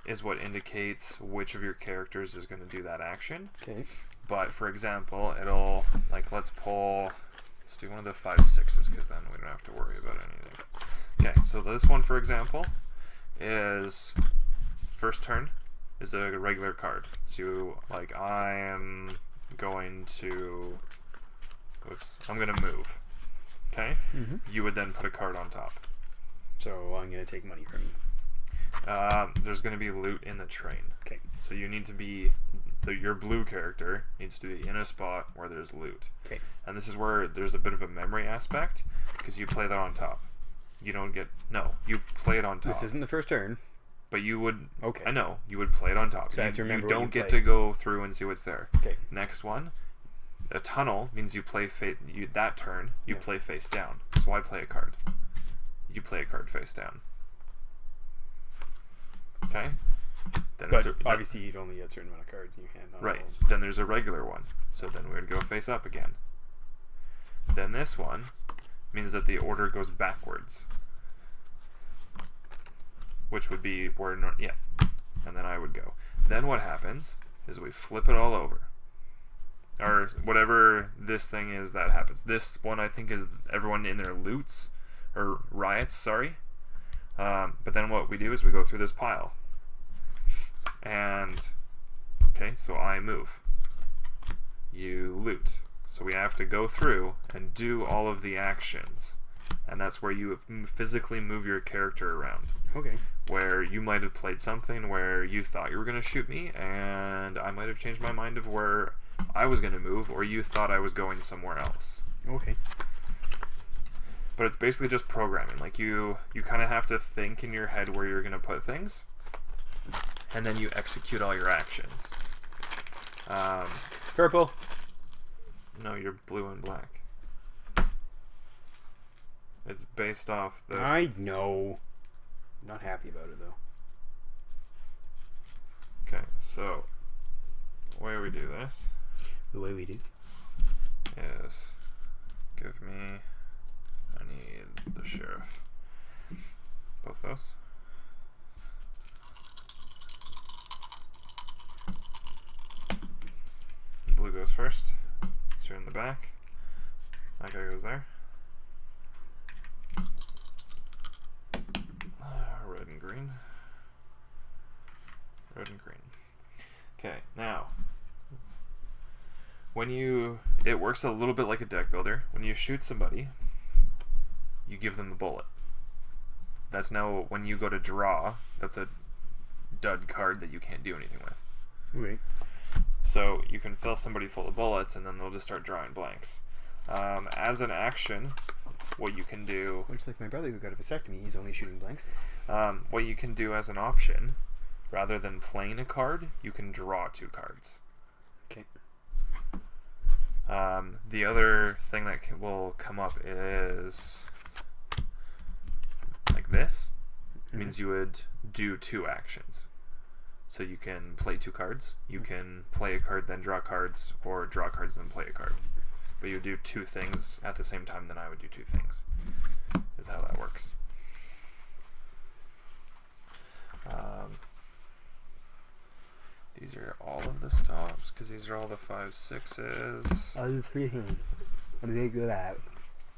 is what indicates which of your characters is going to do that action. Okay. But for example, it'll, like, let's do one of the 5/6s, because then we don't have to worry about anything. Okay, so this one, for example, is first turn is a regular card. So, like, I'm going to move. Okay? Mm-hmm. You would then put a card on top. So I'm going to take money from you. There's going to be loot in the train. Okay. So you need to be, your blue character needs to be in a spot where there's loot. Okay. And this is where there's a bit of a memory aspect, because you play that on top. You don't get, no, you play it on top. This isn't the first turn. But you would, Okay. I know, you would play it on top. So I have to remember you what don't you get played. to go through and see what's there. Okay. Next one, a tunnel means you play that turn, you Yeah. play face down. So I play a card. You play a card face down. Okay? Then But obviously you'd only get a certain amount of cards in your hand. Right. Then there's a regular one. So then we would go face up again. Then this one means that the order goes backwards. Which would be where, yeah. And then I would go. Then what happens is we flip it all over. Or whatever this thing is that happens. This one I think is everyone in their loots. Or riots, sorry. But then what we do is we go through this pile. And, okay, so I move. You loot. So we have to go through and do all of the actions. And that's where you physically move your character around. Okay. Where you might have played something where you thought you were going to shoot me, and I might have changed my mind of where I was going to move, or you thought I was going somewhere else. Okay. But it's basically just programming. Like you kind of have to think in your head where you're going to put things, and then you execute all your actions. Purple. No, you're blue and black. It's based off the... I know. Not happy about it though. Okay, so the way we do this The way we do. is give me... I need the sheriff. Both those. Blue goes first. So you're in the back. That guy goes there. Red and green. Red and green. Okay, now it works a little bit like a deck builder. When you shoot somebody, you give them a bullet. That's now when you go to draw, that's a dud card that you can't do anything with. Okay. So you can fill somebody full of bullets and then they'll just start drawing blanks. As an action, what you can do... Much like my brother who got a vasectomy, he's only shooting blanks now. What you can do as an option, rather than playing a card, you can draw 2 cards. Okay. The other thing that will come up is like this. Means you would do 2 actions. So you can play 2 cards, you can play a card then draw cards, or draw cards then play a card. But you would do 2 things at the same time, then I would do 2 things. is how that works. These are all of the stops because these are all the 5/6s. I'll do 3 hands. I'm very good at it.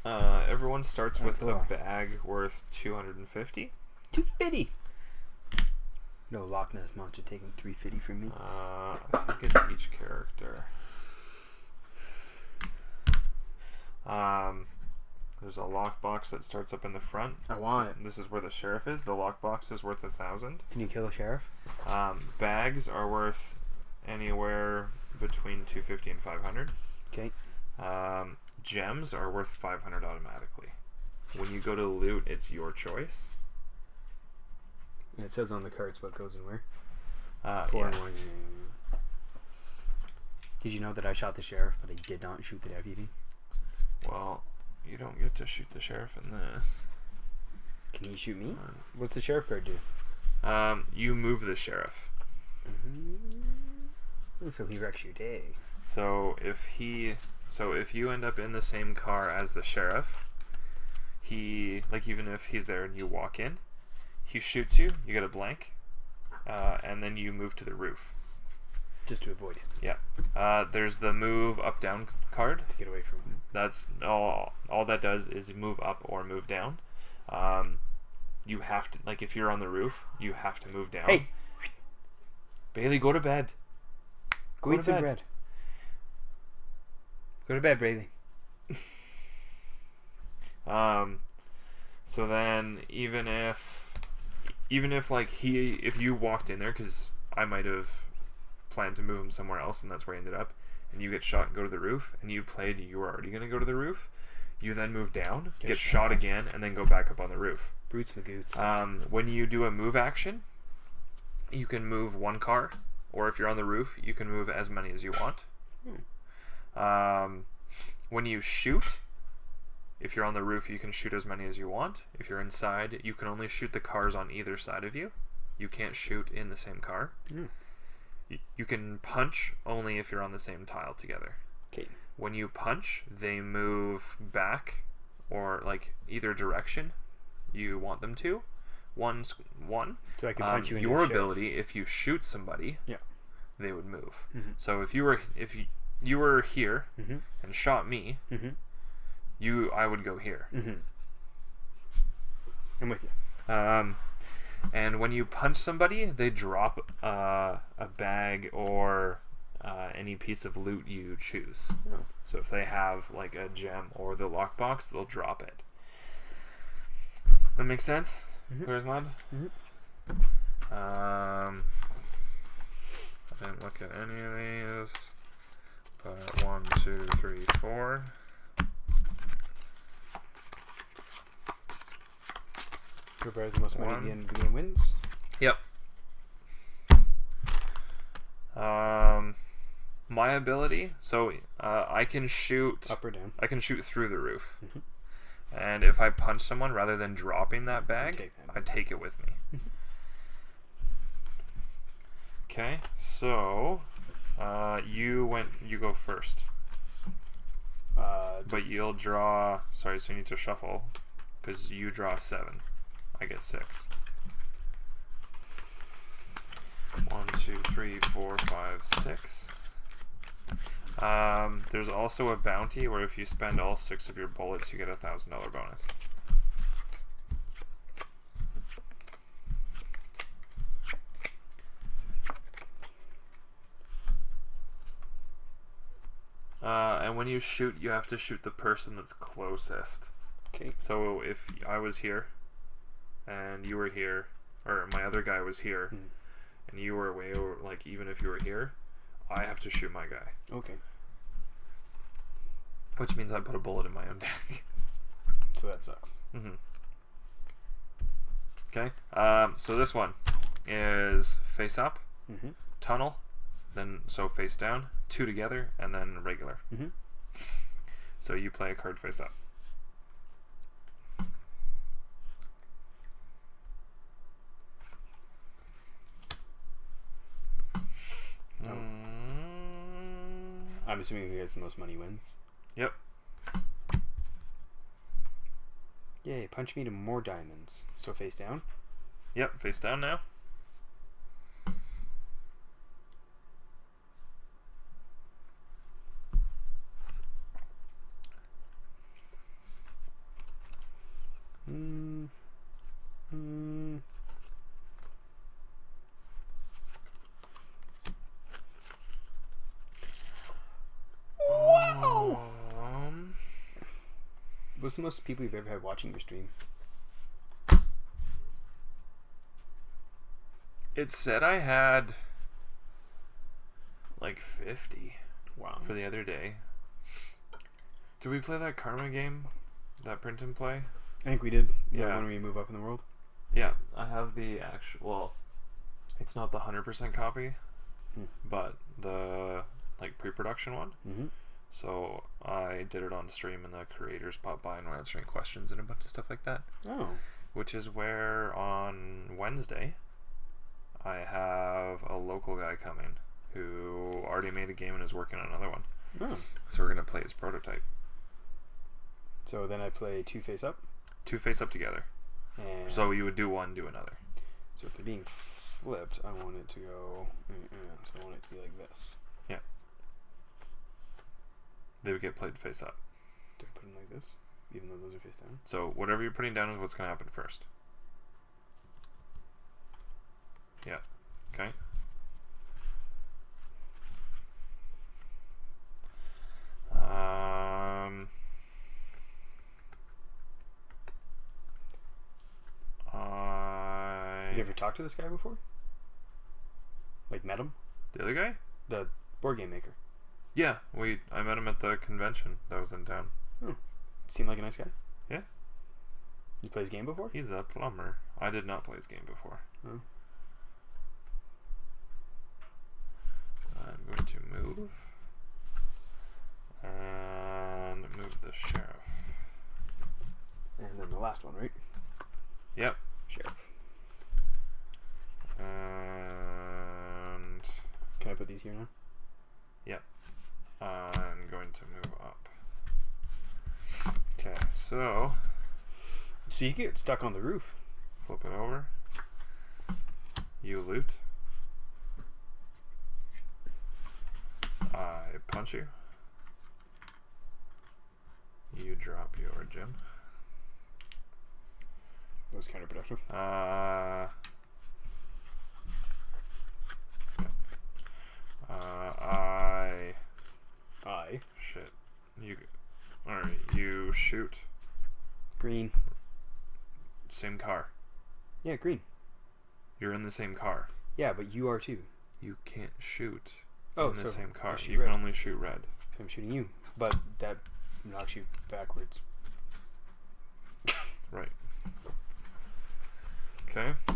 Everyone starts with a bag worth 250. 250. No Loch Ness monster taking 350 from me. I think it's each character. There's a lockbox that starts up in the front. I want it. This is where the sheriff is. The lockbox is worth 1,000. Can you kill a sheriff? Bags are worth anywhere between 250 and 500. Okay. Gems are worth 500 automatically. When you go to loot, it's your choice. And it says on the cards what goes in where. 4 and 1. Did you know that I shot the sheriff, but I did not shoot the deputy? Well, you don't get to shoot the sheriff in this. Can he shoot me? What's the sheriff card do? You move the sheriff. So he wrecks your day. So if you end up in the same car as the sheriff, even if he's there and you walk in, he shoots you, you get a blank, and then you move to the roof. Just to avoid him. Yeah. There's the move up down card. To get away from him. That's all that does is move up or move down. You have to, if you're on the roof, you have to move down. Hey! Bailey, go to bed. Go eat some bread. Go to bed, Bailey. So then even if if you walked in there, because I might have planned to move him somewhere else and that's where he ended up, and you get shot and go to the roof, and you played you were already going to go to the roof, you then move down, get shot again, and then go back up on the roof. Brutes magoots. When you do a move action, you can move one car, or if you're on the roof, you can move as many as you want. When you shoot, if you're on the roof, you can shoot as many as you want. If you're inside, you can only shoot the cars on either side of you. You can't shoot in the same car. You can punch only if you're on the same tile together. Okay. When you punch, they move back or either direction you want them to. One's one. So I can punch you in your ability, if you shoot somebody, they would move. So if you were here and shot me, I would go here. I'm with you. And when you punch somebody, they drop a bag or any piece of loot you choose. So if they have a gem or the lockbox, they'll drop it. That makes sense? Clear as mud? I didn't look at any of these, but 1, 2, 3, 4. Whoever has the most money at the end of the game wins. Yep. My ability, so I can shoot up or down. I can shoot through the roof. And if I punch someone, rather than dropping that bag, I take it with me. Okay, so you go first. But you'll draw. Sorry, so you need to shuffle because you draw 7. I get 6. 1, 2, 3, 4, 5, 6. There's also a bounty where if you spend all 6 of your bullets, you get a $1,000 bonus. And when you shoot, you have to shoot the person that's closest. Okay. So if I was here, and you were here, or my other guy was here, and you were way over, even if you were here, I have to shoot my guy. Okay. Which means I put a bullet in my own deck. So that sucks. Okay. So this one is face up, tunnel, then face down, 2 together, and then regular. So you play a card face up. I'm assuming who gets the most money wins. Yep. Yay, punch me to more diamonds. So face down. Yep, face down now. Wow! What's the most people you've ever had watching your stream? It said I had like 50 Wow. for the other day. Did we play that Karma game? That print and play? I think we did. Yeah. When we move up in the world. Yeah, I have the actual. Well, it's not the 100% copy, but the like pre-production one. Mm-hmm. So I did it on stream, and the creators popped by and were answering questions and a bunch of stuff like that. Oh. Which is where on Wednesday I have a local guy coming who already made a game and is working on another one. Oh. So we're gonna play his prototype. So then I play 2 face up. 2 face up together. And So you would do one, do another. so if they're being flipped, I want it to go. So I want it to be like this. Yeah. They would get played face up. Do I put them like this, even though those are face down? So whatever you're putting down is what's gonna happen first. Yeah. Okay. Have you ever talked to this guy before? Like met him? The other guy? The board game maker. Yeah, I met him at the convention that was in town. Seemed like a nice guy. Yeah. You play his game before? He's a plumber. I did not play his game before. Oh. I'm going to move and move the sheriff. And then the last one, right? Yep. Sheriff. And Can I put these here now? yep. I'm going to move up. Okay, so So you get stuck on the roof. flip it over. You loot. I punch you. You drop your gem. That was counterproductive. I Shit. Alright, you shoot. green. Same car. Yeah, green. You're in the same car. Yeah, but you are too. You can't shoot Oh, in the so same car. I shoot You can red. only shoot red. I'm shooting you, but that knocks you backwards. Right. Okay. I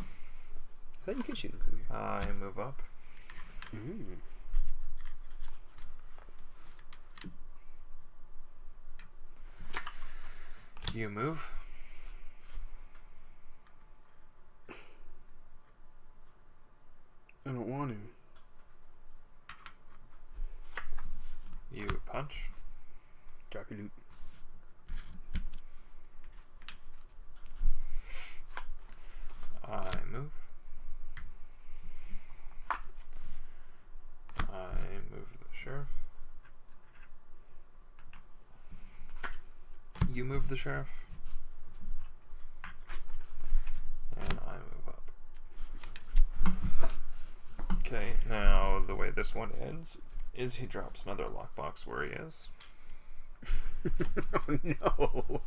thought you could shoot this in here. I move up. Mm. You move. I don't want to. You punch. Drop your loot. I move. I move the sheriff. You move the sheriff. And I move up. Okay, now the way this one ends is he drops another lockbox where he is. Oh no.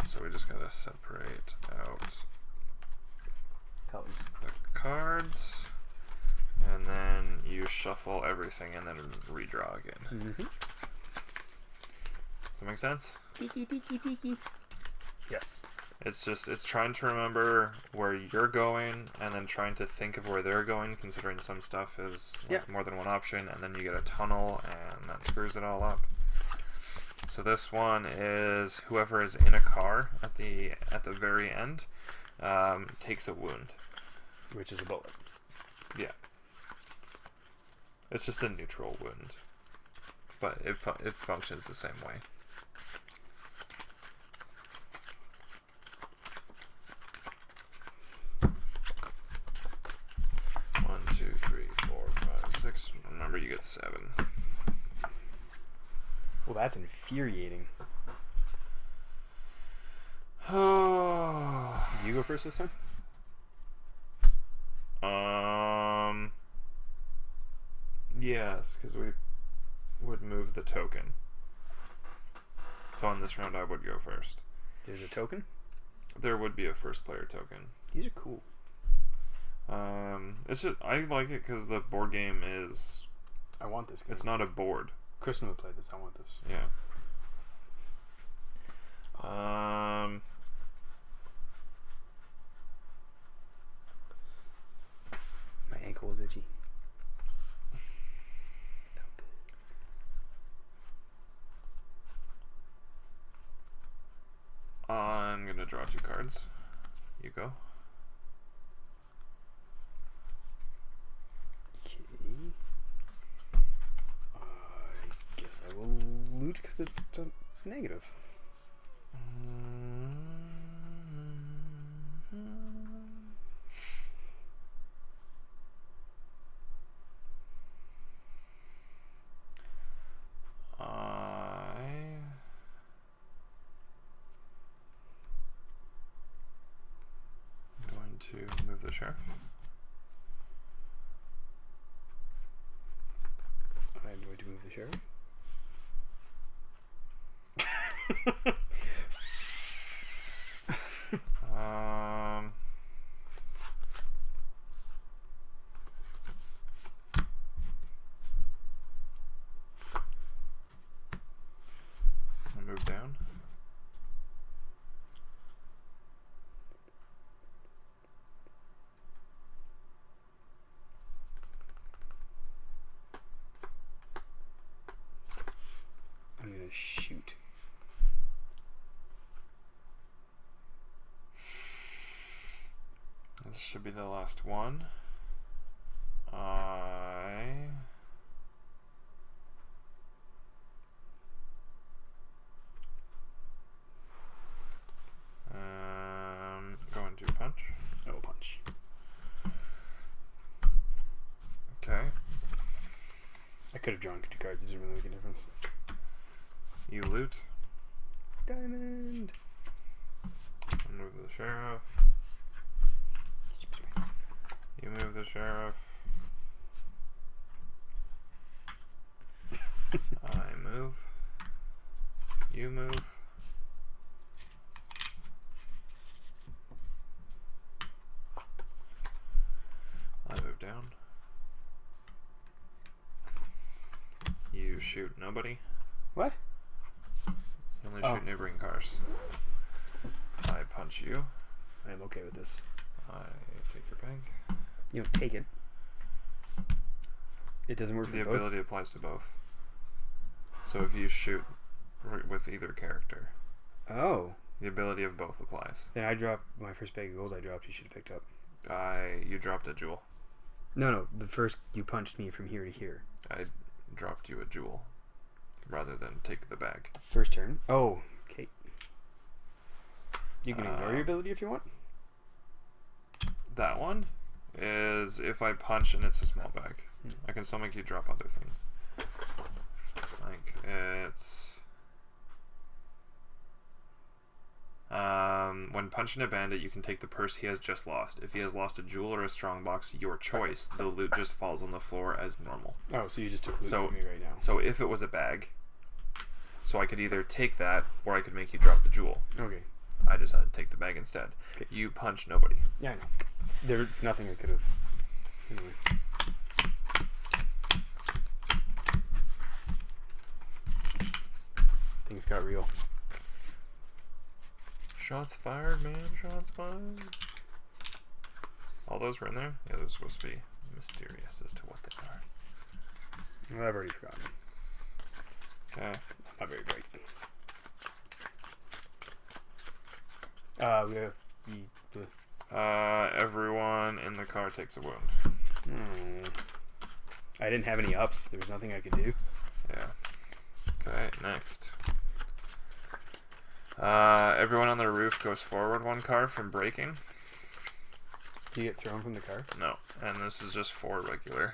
So we just gotta separate out Colors. the cards, and then you shuffle everything and then redraw again. Mm-hmm. Does that make sense? Tiki tiki tiki. Yes. It's trying to remember where you're going and then trying to think of where they're going, considering some stuff is like more than one option, and then you get a tunnel and that screws it all up. So this one is whoever is in a car at the very end takes a wound. Which is a bullet. Yeah. It's just a neutral wound, but it functions the same way. whatever, you get 7. Well, that's infuriating. Oh. Do you go first this time? Yes, because we would move the token. So on this round, I would go first. There's a token? There would be a first player token. These are cool. It's just, I like it because the board game is... I want this game. It's not a board. Kristen would play this. I want this. Yeah. My ankle is itchy. I'm gonna draw 2 cards. You go. Okay. I guess I will loot because it's negative. To move the sheriff. I'm going to move the sheriff. I'll move down. I'm gonna shoot. This should be the last one. Going to punch. No punch. Okay. I could have drawn 2 cards. It didn't really make a difference. You loot. Diamond. I'll move the sheriff. You move the sheriff. I move. You move. I move down. You shoot nobody. What? You only shoot neighboring cars. I punch you. I am okay with this. I take your bank. You don't take it. It doesn't work for The both. ability applies to both. So if you shoot with either character, Oh. the ability of both applies. Then I dropped my first bag of gold I dropped. You should have picked up. You dropped a jewel. No. The first you punched me from here to here. I dropped you a jewel rather than take the bag. First turn. Oh. Okay. You can ignore your ability if you want. That one is if I punch and it's a small bag. I can still make you drop other things. Like it's when punching a bandit, you can take the purse he has just lost. If he has lost a jewel or a strong box, your choice, the loot just falls on the floor as normal. Oh, so you just took loot from me right now. So if it was a bag, so I could either take that or I could make you drop the jewel. Okay. I decided to take the bag instead. Okay. You punch nobody. Yeah, I know. There's nothing I could have. Anyway. Things got real. Shots fired, man. Shots fired. All those were in there? Yeah, those are supposed to be mysterious as to what they are. Well, I've already forgotten. Okay. Not very bright. We have everyone in the car takes a wound. I didn't have any ups. There was nothing I could do. Yeah. Okay, next. Everyone on the roof goes forward 1 car from braking. Do you get thrown from the car? No, and this is just 4 regular.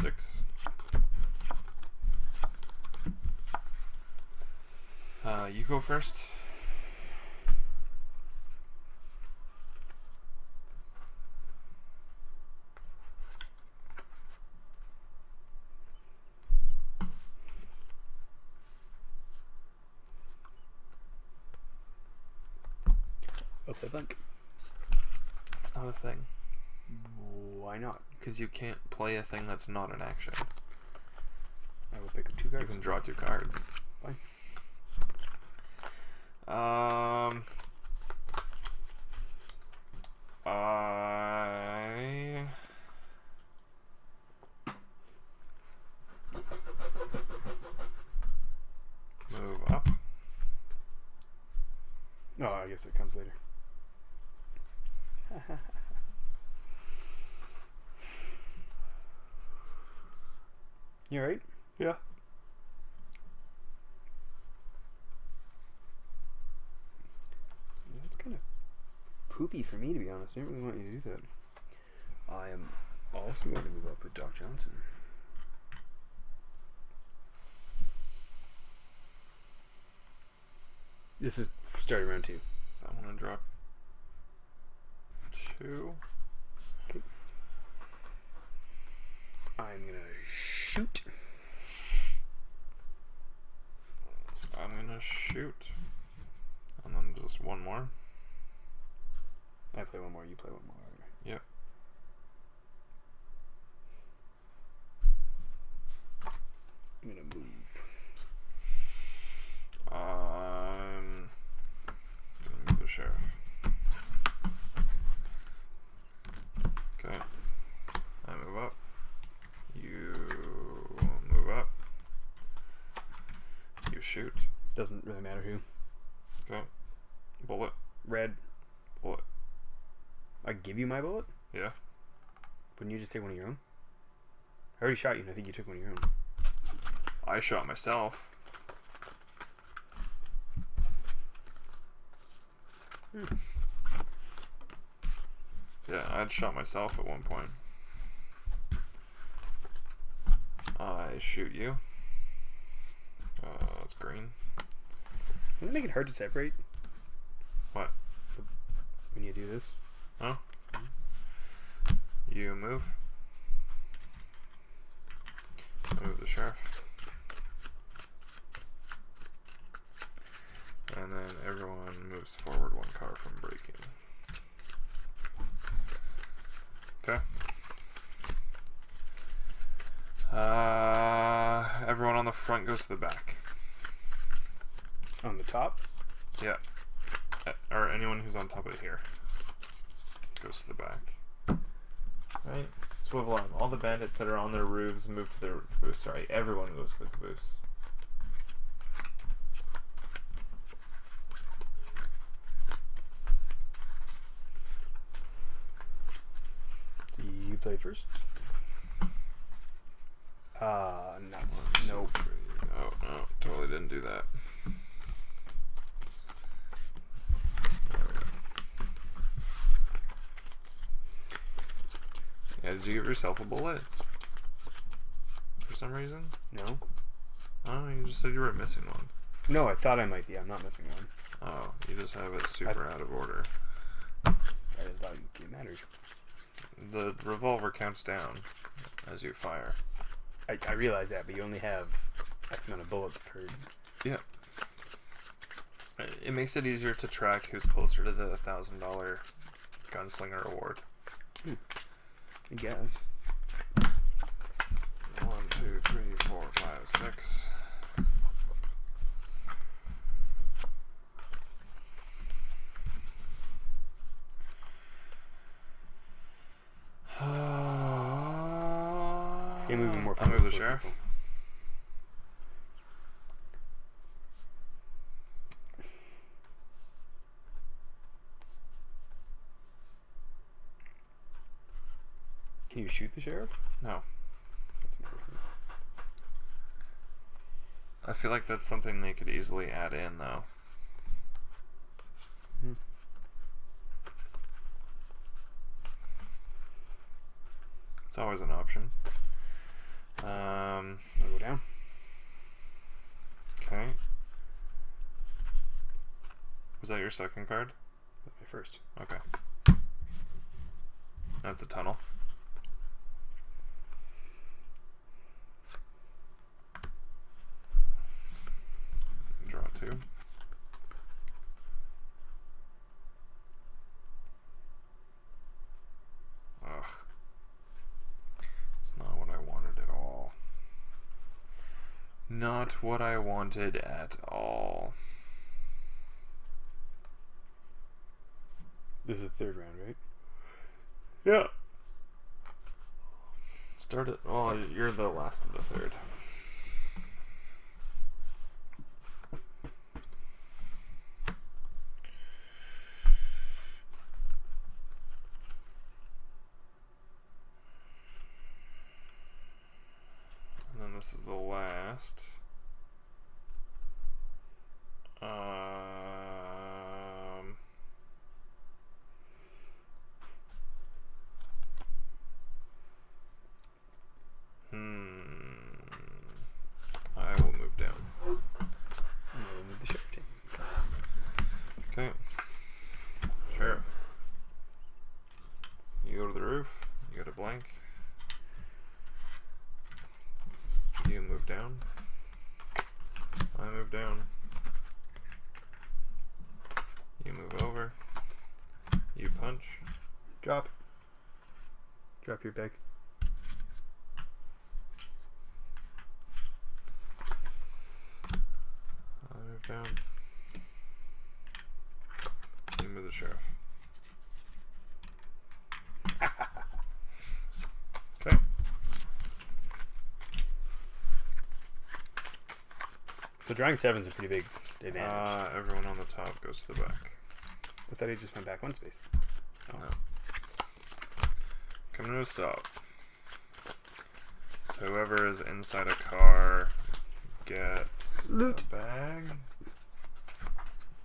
6. You go first. Okay, blank. It's not a thing. Why not? Because you can't play a thing that's not an action. I will pick up 2 cards. You can draw 2 cards. Fine. I move up. Oh, I guess it comes later. You alright? Yeah. That's kind of poopy for me, to be honest. I didn't really want you to do that. I am also going to move up with Doc Johnson. This is starting round 2. So I'm going to draw 2. Okay. I'm going to shoot. I'm going to shoot. And then just one more. I play one more, you play one more. Yep. I'm going to move. I'm gonna move the sheriff. Okay. I move up. You move up. You shoot. Doesn't really matter who. Okay. Bullet. Red. Bullet. I give you my bullet? Yeah. Wouldn't you just take one of your own? I already shot you and I think you took one of your own. I shot myself. Yeah, I'd shot myself at one point. I shoot you. It's green. Doesn't it make it hard to separate What? when you do this? Huh? You move. I move the sheriff. And then everyone moves forward 1 card from breaking. Okay. Everyone on the front goes to the back. On the top? Yeah. Or anyone who's on top of here goes to the back. Right? Swivel arm. All the bandits that are on their roofs move to their caboose. Sorry, everyone goes to the caboose. You play first. Nuts. 1, 2, Nope. 3. Oh, no. Totally didn't do that. There we go. Yeah, did you give yourself a bullet? For some reason? No? Oh, you just said you were missing one. No, I thought I might be. I'm not missing one. Oh, you just have it super out of order. I didn't thought it mattered. The revolver counts down as you fire. I realize that, but you only have X amount of bullets per... Yeah. It makes it easier to track who's closer to the $1,000 gunslinger award. I guess. 1, 2, 3, 4, 5, 6. This game would be more I fun move the with sheriff. people. Can you shoot the sheriff? No. That's unfortunate. I feel like that's something they could easily add in, though. Hmm. It's always an option. Was that your second card? My first. Okay. That's a tunnel. Draw 2. Ugh. It's not what I wanted at all. Not what I wanted at all. This is the third round, right? Yeah. Start it. Oh, you're the last of the third. And then this is the last. I will move down. We'll move the sheriff team. Okay. Sheriff. You go to the roof. You go to blank. You move down. I move down. You move over. You punch. Drop. Drop your bag. I move down. You move the sheriff. Okay. So drawing 7's a pretty big advantage. Everyone on the top goes to the back. I thought he just went back one space. Oh. No. Coming to a stop. So whoever is inside a car gets Loot. a bag.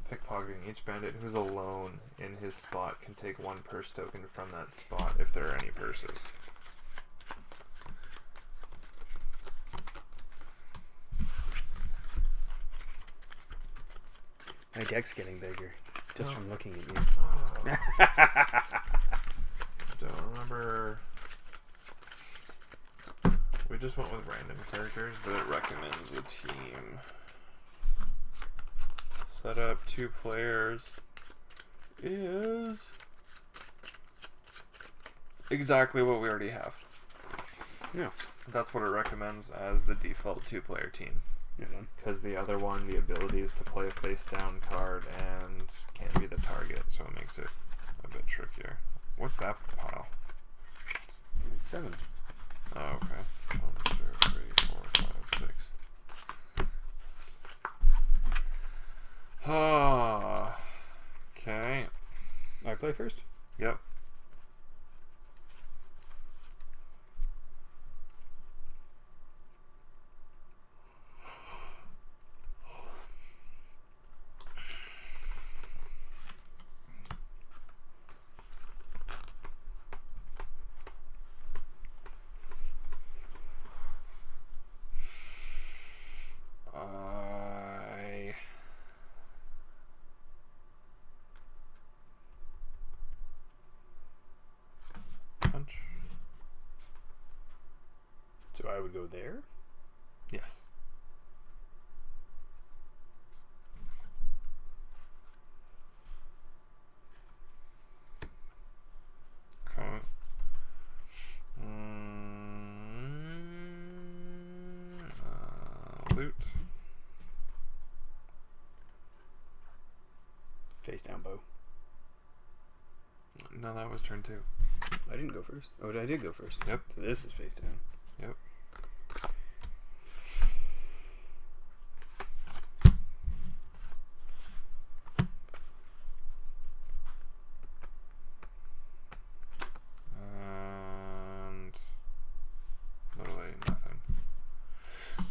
Pickpocketing. Each bandit who's alone in his spot can take 1 purse token from that spot if there are any purses. My deck's getting bigger just from looking at you. Don't remember. We just went with random characters, but it recommends a team. Set up 2 players is exactly what we already have. Yeah. That's what it recommends as the default 2-player team. Because the other one, the ability is to play a face-down card and can't be the target, so it makes it a bit trickier. What's that pile? 7. Oh, okay. 1, 2, 3, 4, 5, 6. Ah. Okay. I play first? Yep. Punch. So I would go there? Yes. Okay. Loot. Face down bow. No, that was turn 2. I didn't go first. Oh, I did go first. Yep. So this is face down. Yep. And literally nothing.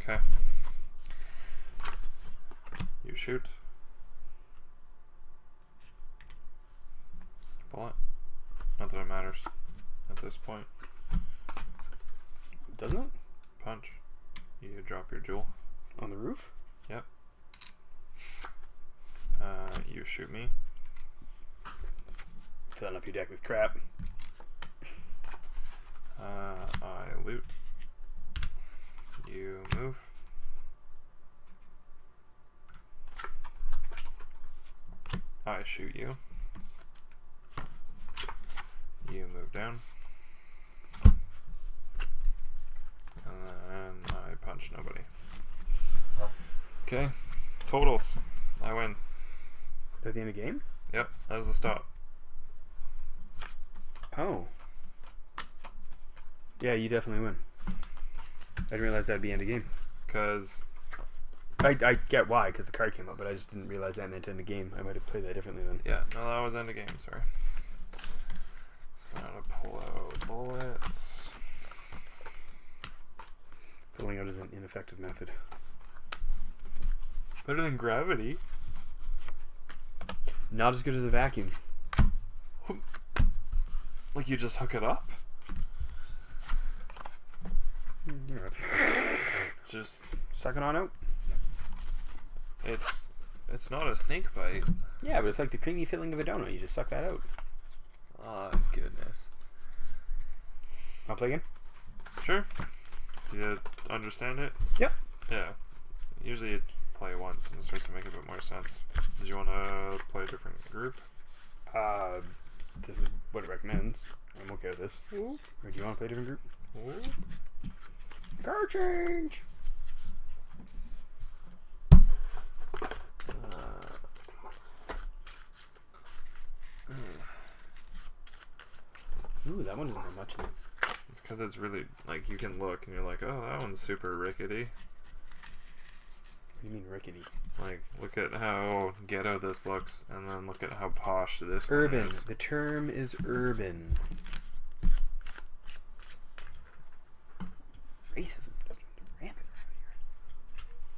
Okay. You shoot. Bullet. Not that it matters at this point. Doesn't it? Punch. You drop your jewel. On the roof? Yep. You shoot me. Filling up your deck with crap. I loot. You move. I shoot you. You move down. And then I punch nobody. Okay. Totals. I win. Is that the end of the game? Yep, that was the stop. Oh. Yeah, you definitely win. I didn't realize that'd be end of game. Because I get why, because the card came up, but I just didn't realize that meant end of game. I might have played that differently then. yeah, no, that was end of game, sorry. So now to pull out bullets. Pulling out is an ineffective method. Better than gravity. Not as good as a vacuum. Like you just hook it up? You're right. Just Suck it on out. it's not a snake bite. Yeah, but it's like the creamy filling of a donut. You just suck that out. Oh goodness. I'll play again? Sure. Do you understand it? Yep. Yeah. Usually you play once and it starts to make a bit more sense. Did you want to play a different group? This is what it recommends. I'm okay with this. Ooh. Or do you want to play a different group? Ooh. Card change! Ooh, that one doesn't have much in it. It's because it's really, like, you can look and you're like, oh, that one's super rickety. What do you mean rickety? Like, look at how ghetto this looks, and then look at how posh this Urban. one is. The term is urban. Racism just rampant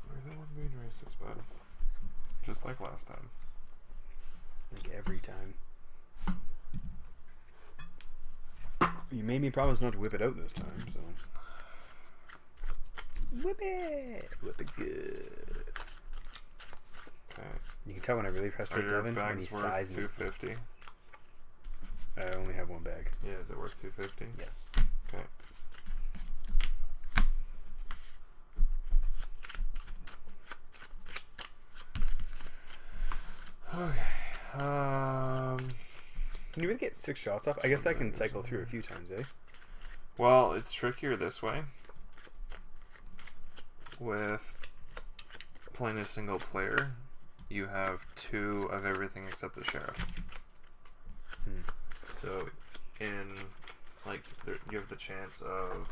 around We're the one being racist, bud. Just like last time. here. Like every time. You made me promise not to whip it out this time, so. Whip it! Whip it good. Okay. You can tell when I really Are frustrate your Devin when he bags worth sighs and $250? I only have one bag. Yeah, is it worth $250? Yes. Okay. Okay. Can you really get 6 shots off? I guess I can cycle through a few times, eh? Well, it's trickier this way. With playing a single player, you have 2 of everything except the sheriff. So, in like, you have the chance of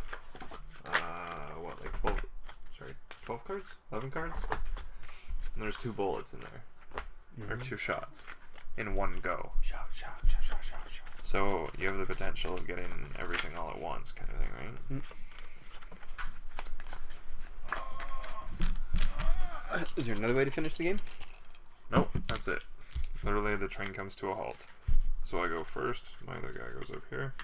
what, like 12 cards, 11 cards, and there's 2 bullets in there, or 2 shots in one go. Shot. So you have the potential of getting everything all at once, kind of thing, right? Is there another way to finish the game? Nope, that's it. Literally, the train comes to a halt. So I go first. My other guy goes up here.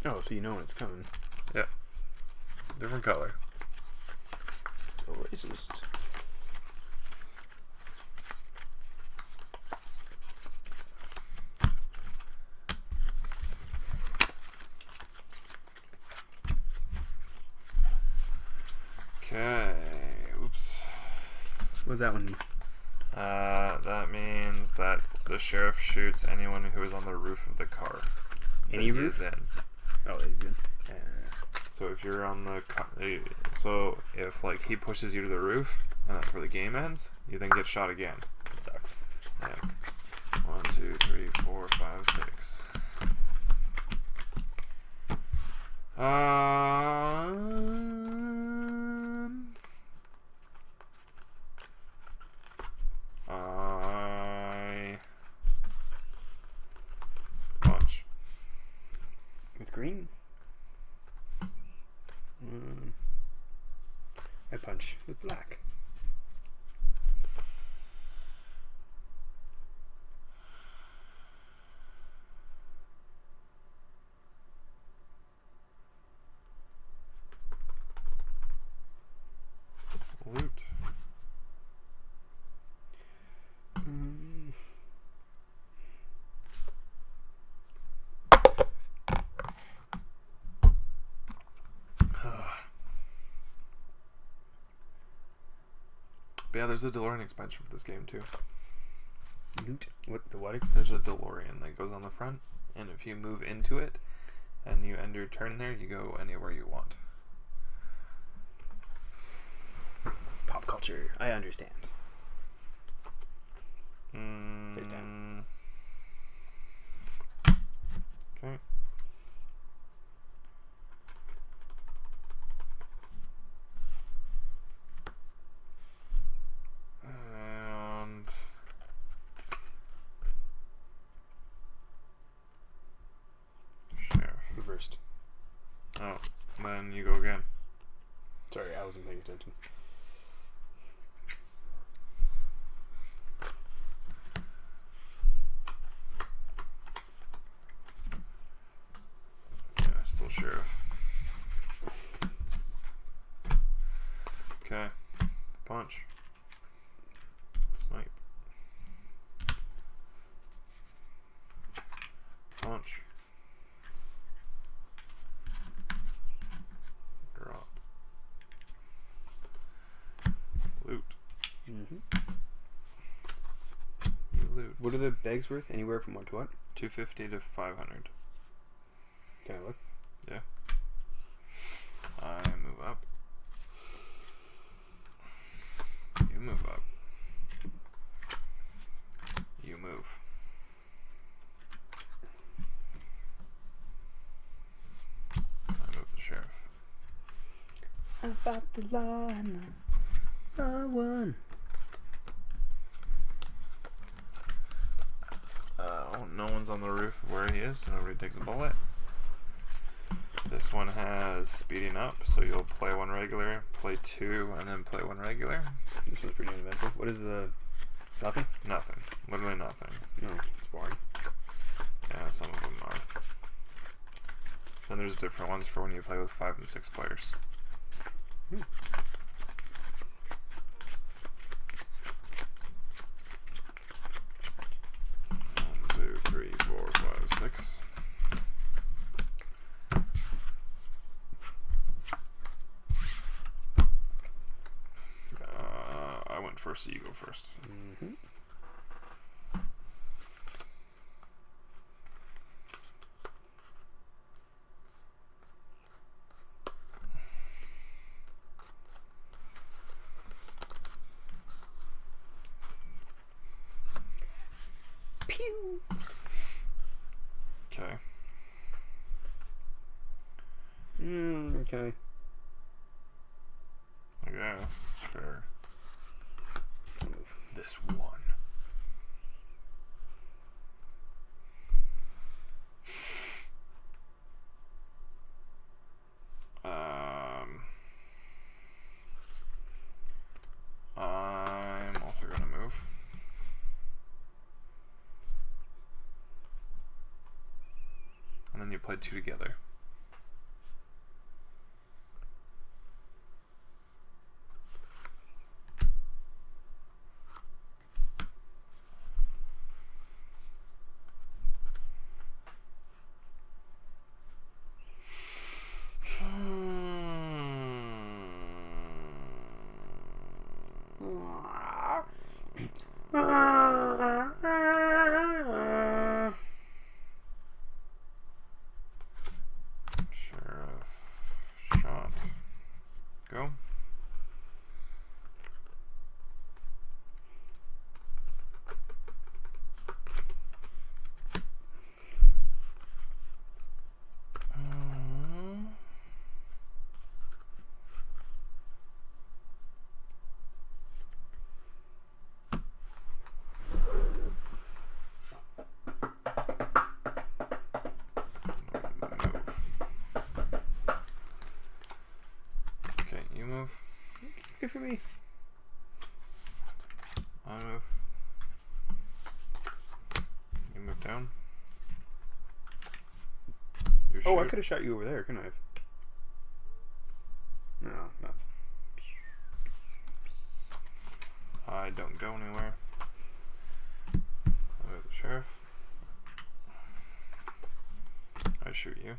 Oh, so you know when it's coming. Yeah. Different color. Still racist. Okay. Oops. What does that one mean? That means that the sheriff shoots anyone who is on the roof of the car. Any that he roof? is in. Oh, he's in. So if you're on the so if like he pushes you to the roof and that's where the game ends, you then get shot again. It sucks. Yeah. 1, 2, 3, 4, 5, 6. I punch. With green? I punch with black. But yeah, there's a DeLorean expansion for this game too. Loot. What? The what? There's a DeLorean that goes on the front, and if you move into it and you end your turn there, you go anywhere you want. Pop culture. I understand. Face down. Okay. And sheriff. Reversed. Oh, then you go again. Sorry, I wasn't paying attention. Yeah, still sheriff. Okay. Punch. Snipe. Punch. Drop. Loot. Mm-hmm. You loot. What are the bags worth? Anywhere from what to what? 250 to 500. Can I look? Yeah. I move up. You move up. You move. I move the sheriff. I fought the law and I won. No one's on the roof where he is, so nobody takes a bullet. This one has speeding up, so you'll play one regular, play two, and then play one regular. This one's pretty uneventful. What is the... Nothing? Nothing. Literally nothing. No, it's boring. Yeah, some of them are. Then there's different ones for when you play with 5 and 6 players. Hmm. 1, 2, 3, 4, 5, 6. I went first, so you go first. Mm-hmm. Pew! Okay. Okay. I guess. Sure. Move. This one. I'm also gonna move. And then you play two together. Sheriff. Shot. Go. Okay, you move. Good for me. I move. You move down. You Oh, I shoot. could have shot you over there, couldn't I have? No, nuts. I don't go anywhere. I move the sheriff. I shoot you.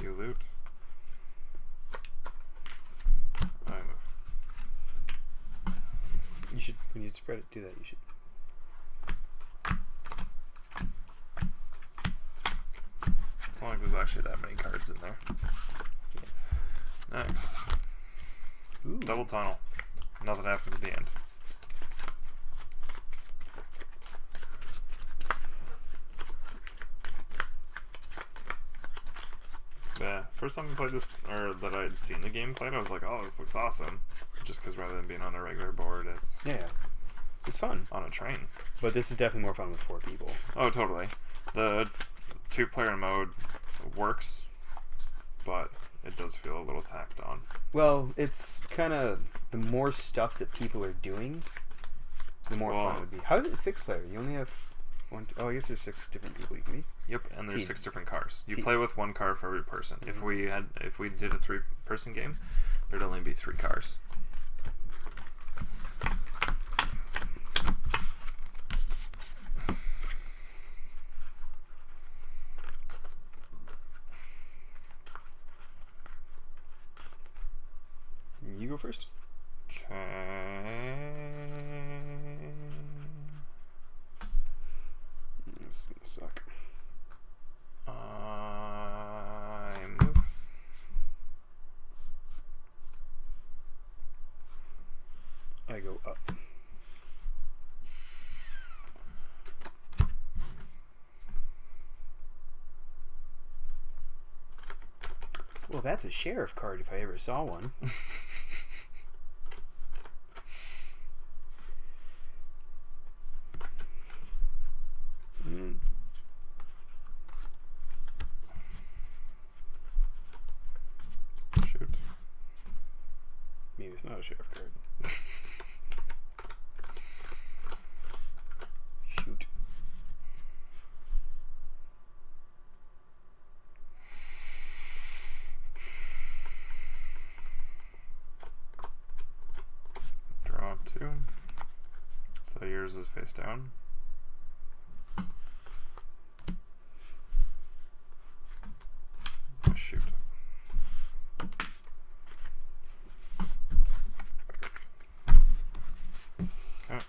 You loot. I move. you spread it, do that. You should. It's not like there's actually that many cards in there. Yeah. Next. Ooh. Double tunnel. Nothing happens at the end. Yeah, first time I played this, or that I had seen the game played, I was like, oh, this looks awesome. Just because rather than being on a regular board, it's it's fun on a train. But this is definitely more fun with 4 people. Oh, totally. The 2-player mode works, but it does feel a little tacked on. Well, it's kind of the more stuff that people are doing, the more fun it would be. How is it 6-player? You only have one. Oh, I guess there's 6 different people you can be. Yep, and there's 6 different cars. You See. play with 1 car for every person. If we did a 3-person game, there'd only be 3 cars. You go first. Okay. This is gonna suck. I move. I go up. Well, that's a sheriff card if I ever saw one. Shoot. Maybe it's not a sheriff card. Shoot. Draw 2. So yours is face down. Shoot. Okay.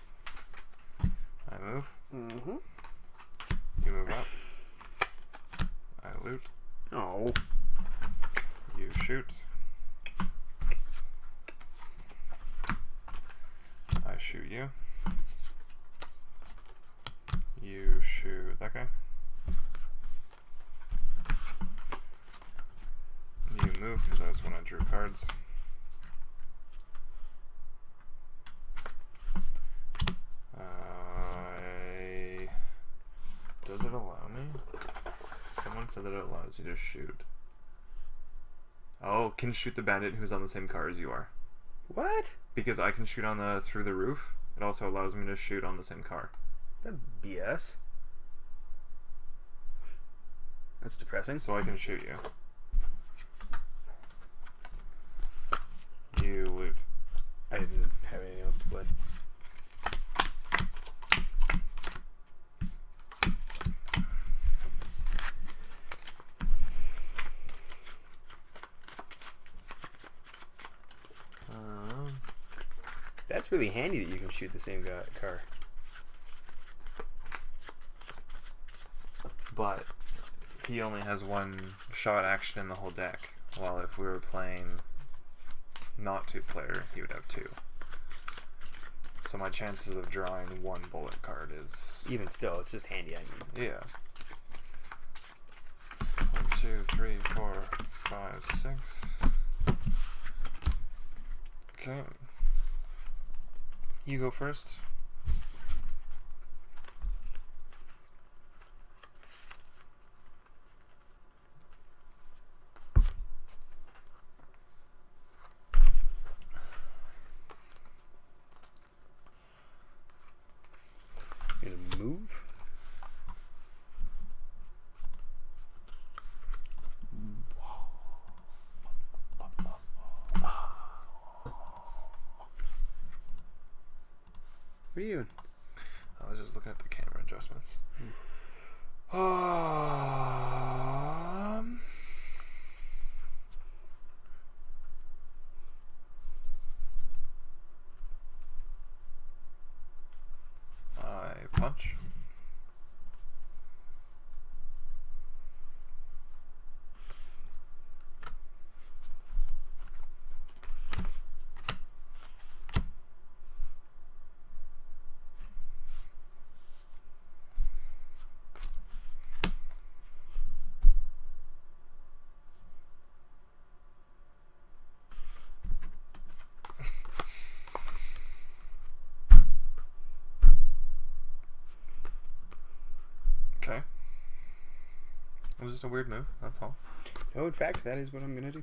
I move. Mm-hmm. You move up. I loot. Oh. You shoot. I shoot you. You shoot that guy. You move because that's when I drew cards. Does it allow me? Someone said that it allows you to shoot. Oh, can shoot the bandit who's on the same car as you are. What? Because I can shoot on the through the roof. It also allows me to shoot on the same car. That BS. That's depressing. So I can shoot you. You loot. I didn't have anything else to play. That's really handy that you can shoot the same car. But he only has 1 shot action in the whole deck. While if we were playing not 2-player, he would have 2. So my chances of drawing 1 bullet card is... Even still, it's just handy, I mean. Yeah. 1, 2, 3, 4, 5, 6. Okay. You go first. You gonna move? What are you doing? I was just looking at the camera adjustments. just a weird move. That's all. No, in fact, that is what I'm gonna do.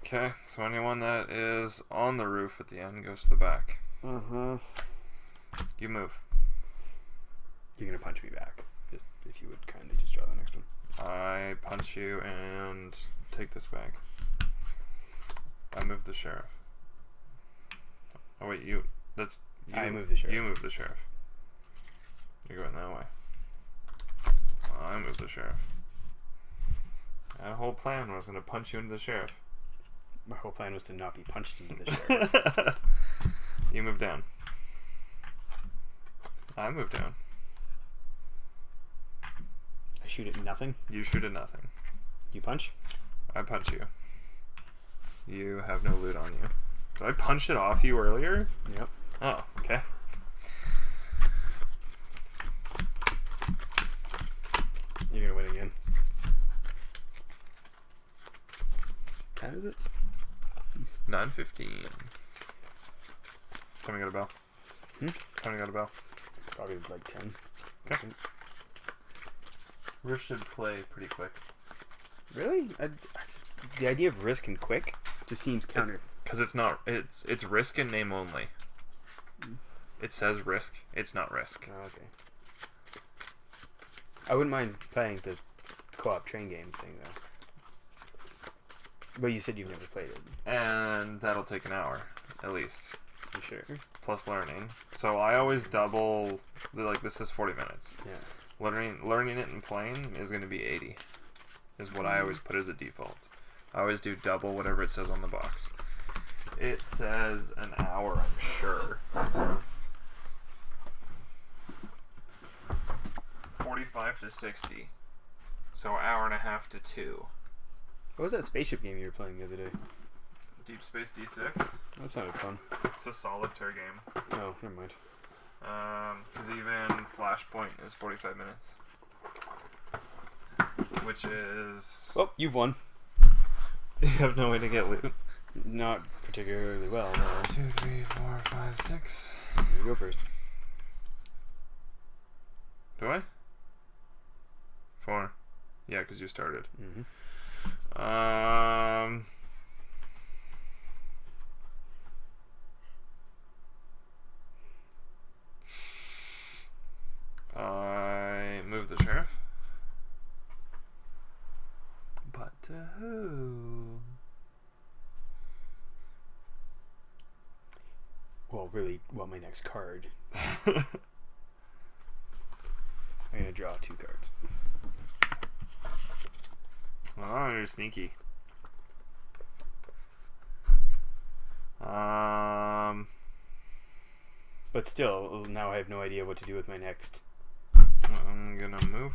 Okay, so anyone that is on the roof at the end goes to the back. Uh-huh. You move. You're gonna punch me back. Just if you would kindly just draw the next one. I punch you and take this back. I move the sheriff. Oh wait, you. That's. You, I move the sheriff. You move the sheriff. You're going that way. I move the sheriff. That whole plan was going to punch you into the sheriff. My whole plan was to not be punched into the sheriff. You move down. I move down. I shoot at nothing. You shoot at nothing. You punch? I punch you. You have no loot on you. Did I punch it off you earlier? Yep. Oh, okay. You're gonna win again. How is it? 9:15. Somebody got a bell. Somebody got a bell. Probably like 10. Okay. Rift should play pretty quick. Really? I just, the idea of risk and quick just seems counter. Because it's not. It's risk in name only. It says risk. It's not risk. Oh, okay. I wouldn't mind playing the co-op train game thing though. But you said you've never played it. And that'll take an hour at least. You sure? Plus learning. So I always double. Like this is 40 minutes. Yeah. Learning it and playing is going to be 80. Is what I always put as a default. I always do double whatever it says on the box. It says an hour, I'm sure. 45 to 60. So hour and a half to 2. What was that spaceship game you were playing the other day? Deep Space D6. That sounded fun. It's a solitaire game. Oh, never mind. Because even Flashpoint is 45 minutes. Which is... Oh, you've won. You have no way to get loot. Not particularly well, no. 2, 3, 4, 5, 6. You go first. Do I? 4. Yeah, because you started. Mm-hmm. I move the sheriff. But to who? Well, really, my next card. I'm gonna draw 2 cards. Oh, you're sneaky. But still, now I have no idea what to do with my next. I'm gonna move.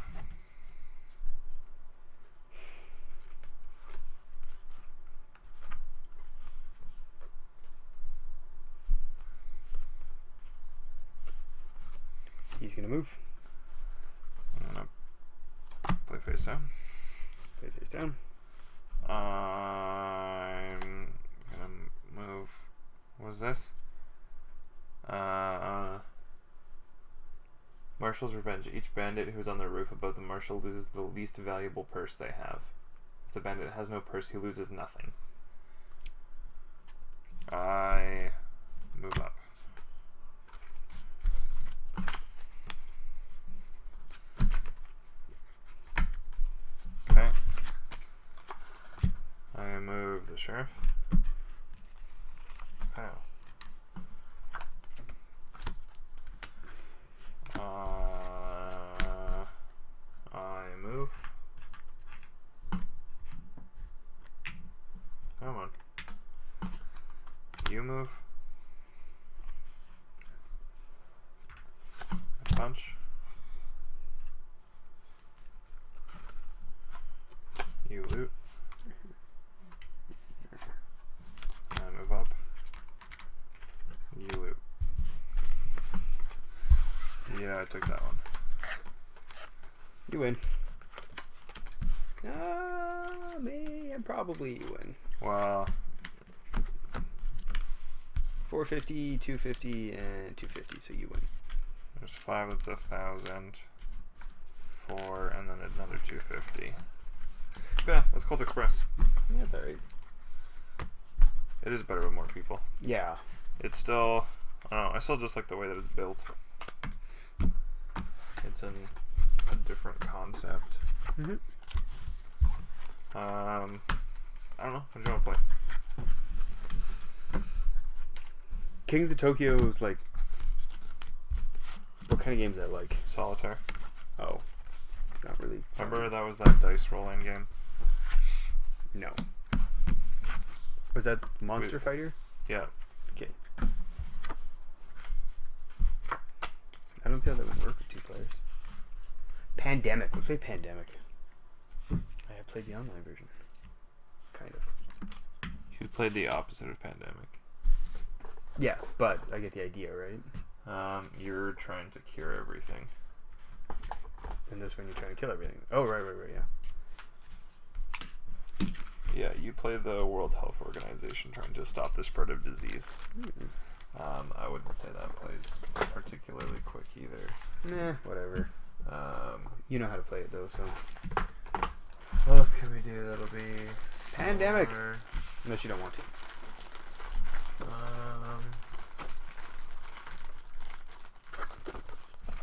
He's gonna move. I'm gonna play face down. Play face down. I'm gonna move. What was this? Marshal's Revenge. Each bandit who's on the roof above the marshal loses the least valuable purse they have. If the bandit has no purse, he loses nothing. I move up. Okay. I move the sheriff. Wow. I move. Come on. You move. I punch. You loot. I move up. You loot. Yeah, I took that one. You win. And probably you win. Well, 450, 250, and 250. So you win. There's 5, that's 1,000. 4, and then another 250. Yeah, that's Colt Express. Yeah, that's alright. It is better with more people. Yeah. It's still, I don't know, I still just like the way that it's built. It's in a different concept. Mm-hmm. I don't know. What do you want to play? Kings of Tokyo is like. What kind of game is that like? Solitaire. Oh. Not really. Remember that was that dice rolling game? No. Was that Monster Fighter? Yeah. Okay. I don't see how that would work with 2 players. Pandemic. Let's play Pandemic. I have played the online version. Kind of. You played the opposite of Pandemic. Yeah, but I get the idea, right? You're trying to cure everything. And this one you're trying to kill everything. Oh, right, yeah. Yeah, you play the World Health Organization trying to stop the spread of disease. I wouldn't say that plays particularly quick either. Nah, whatever. You know how to play it though, so. What else can we do? That'll be Pandemic. smaller. Unless you don't want to.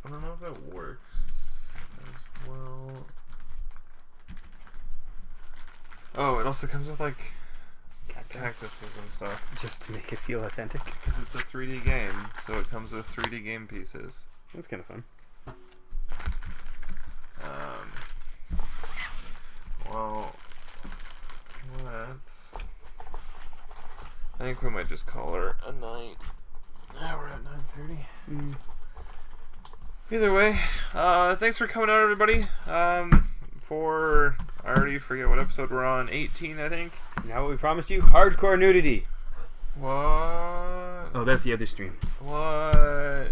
I don't know if it works as well. Oh, it also comes with like cactuses and stuff. Just to make it feel authentic. Because it's a 3D game, so it comes with 3D game pieces. That's kind of fun. Well, let's. I think we might just call her a night. Yeah, we're at 9:30. Either way, thanks for coming out, everybody. For I already forget what episode we're on. 18, I think. Now what we promised you: hardcore nudity. What? Oh, that's the other stream. What?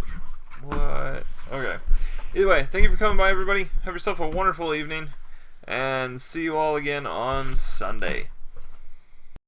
Okay. Either way, thank you for coming by, everybody. Have yourself a wonderful evening, and see you all again on Sunday.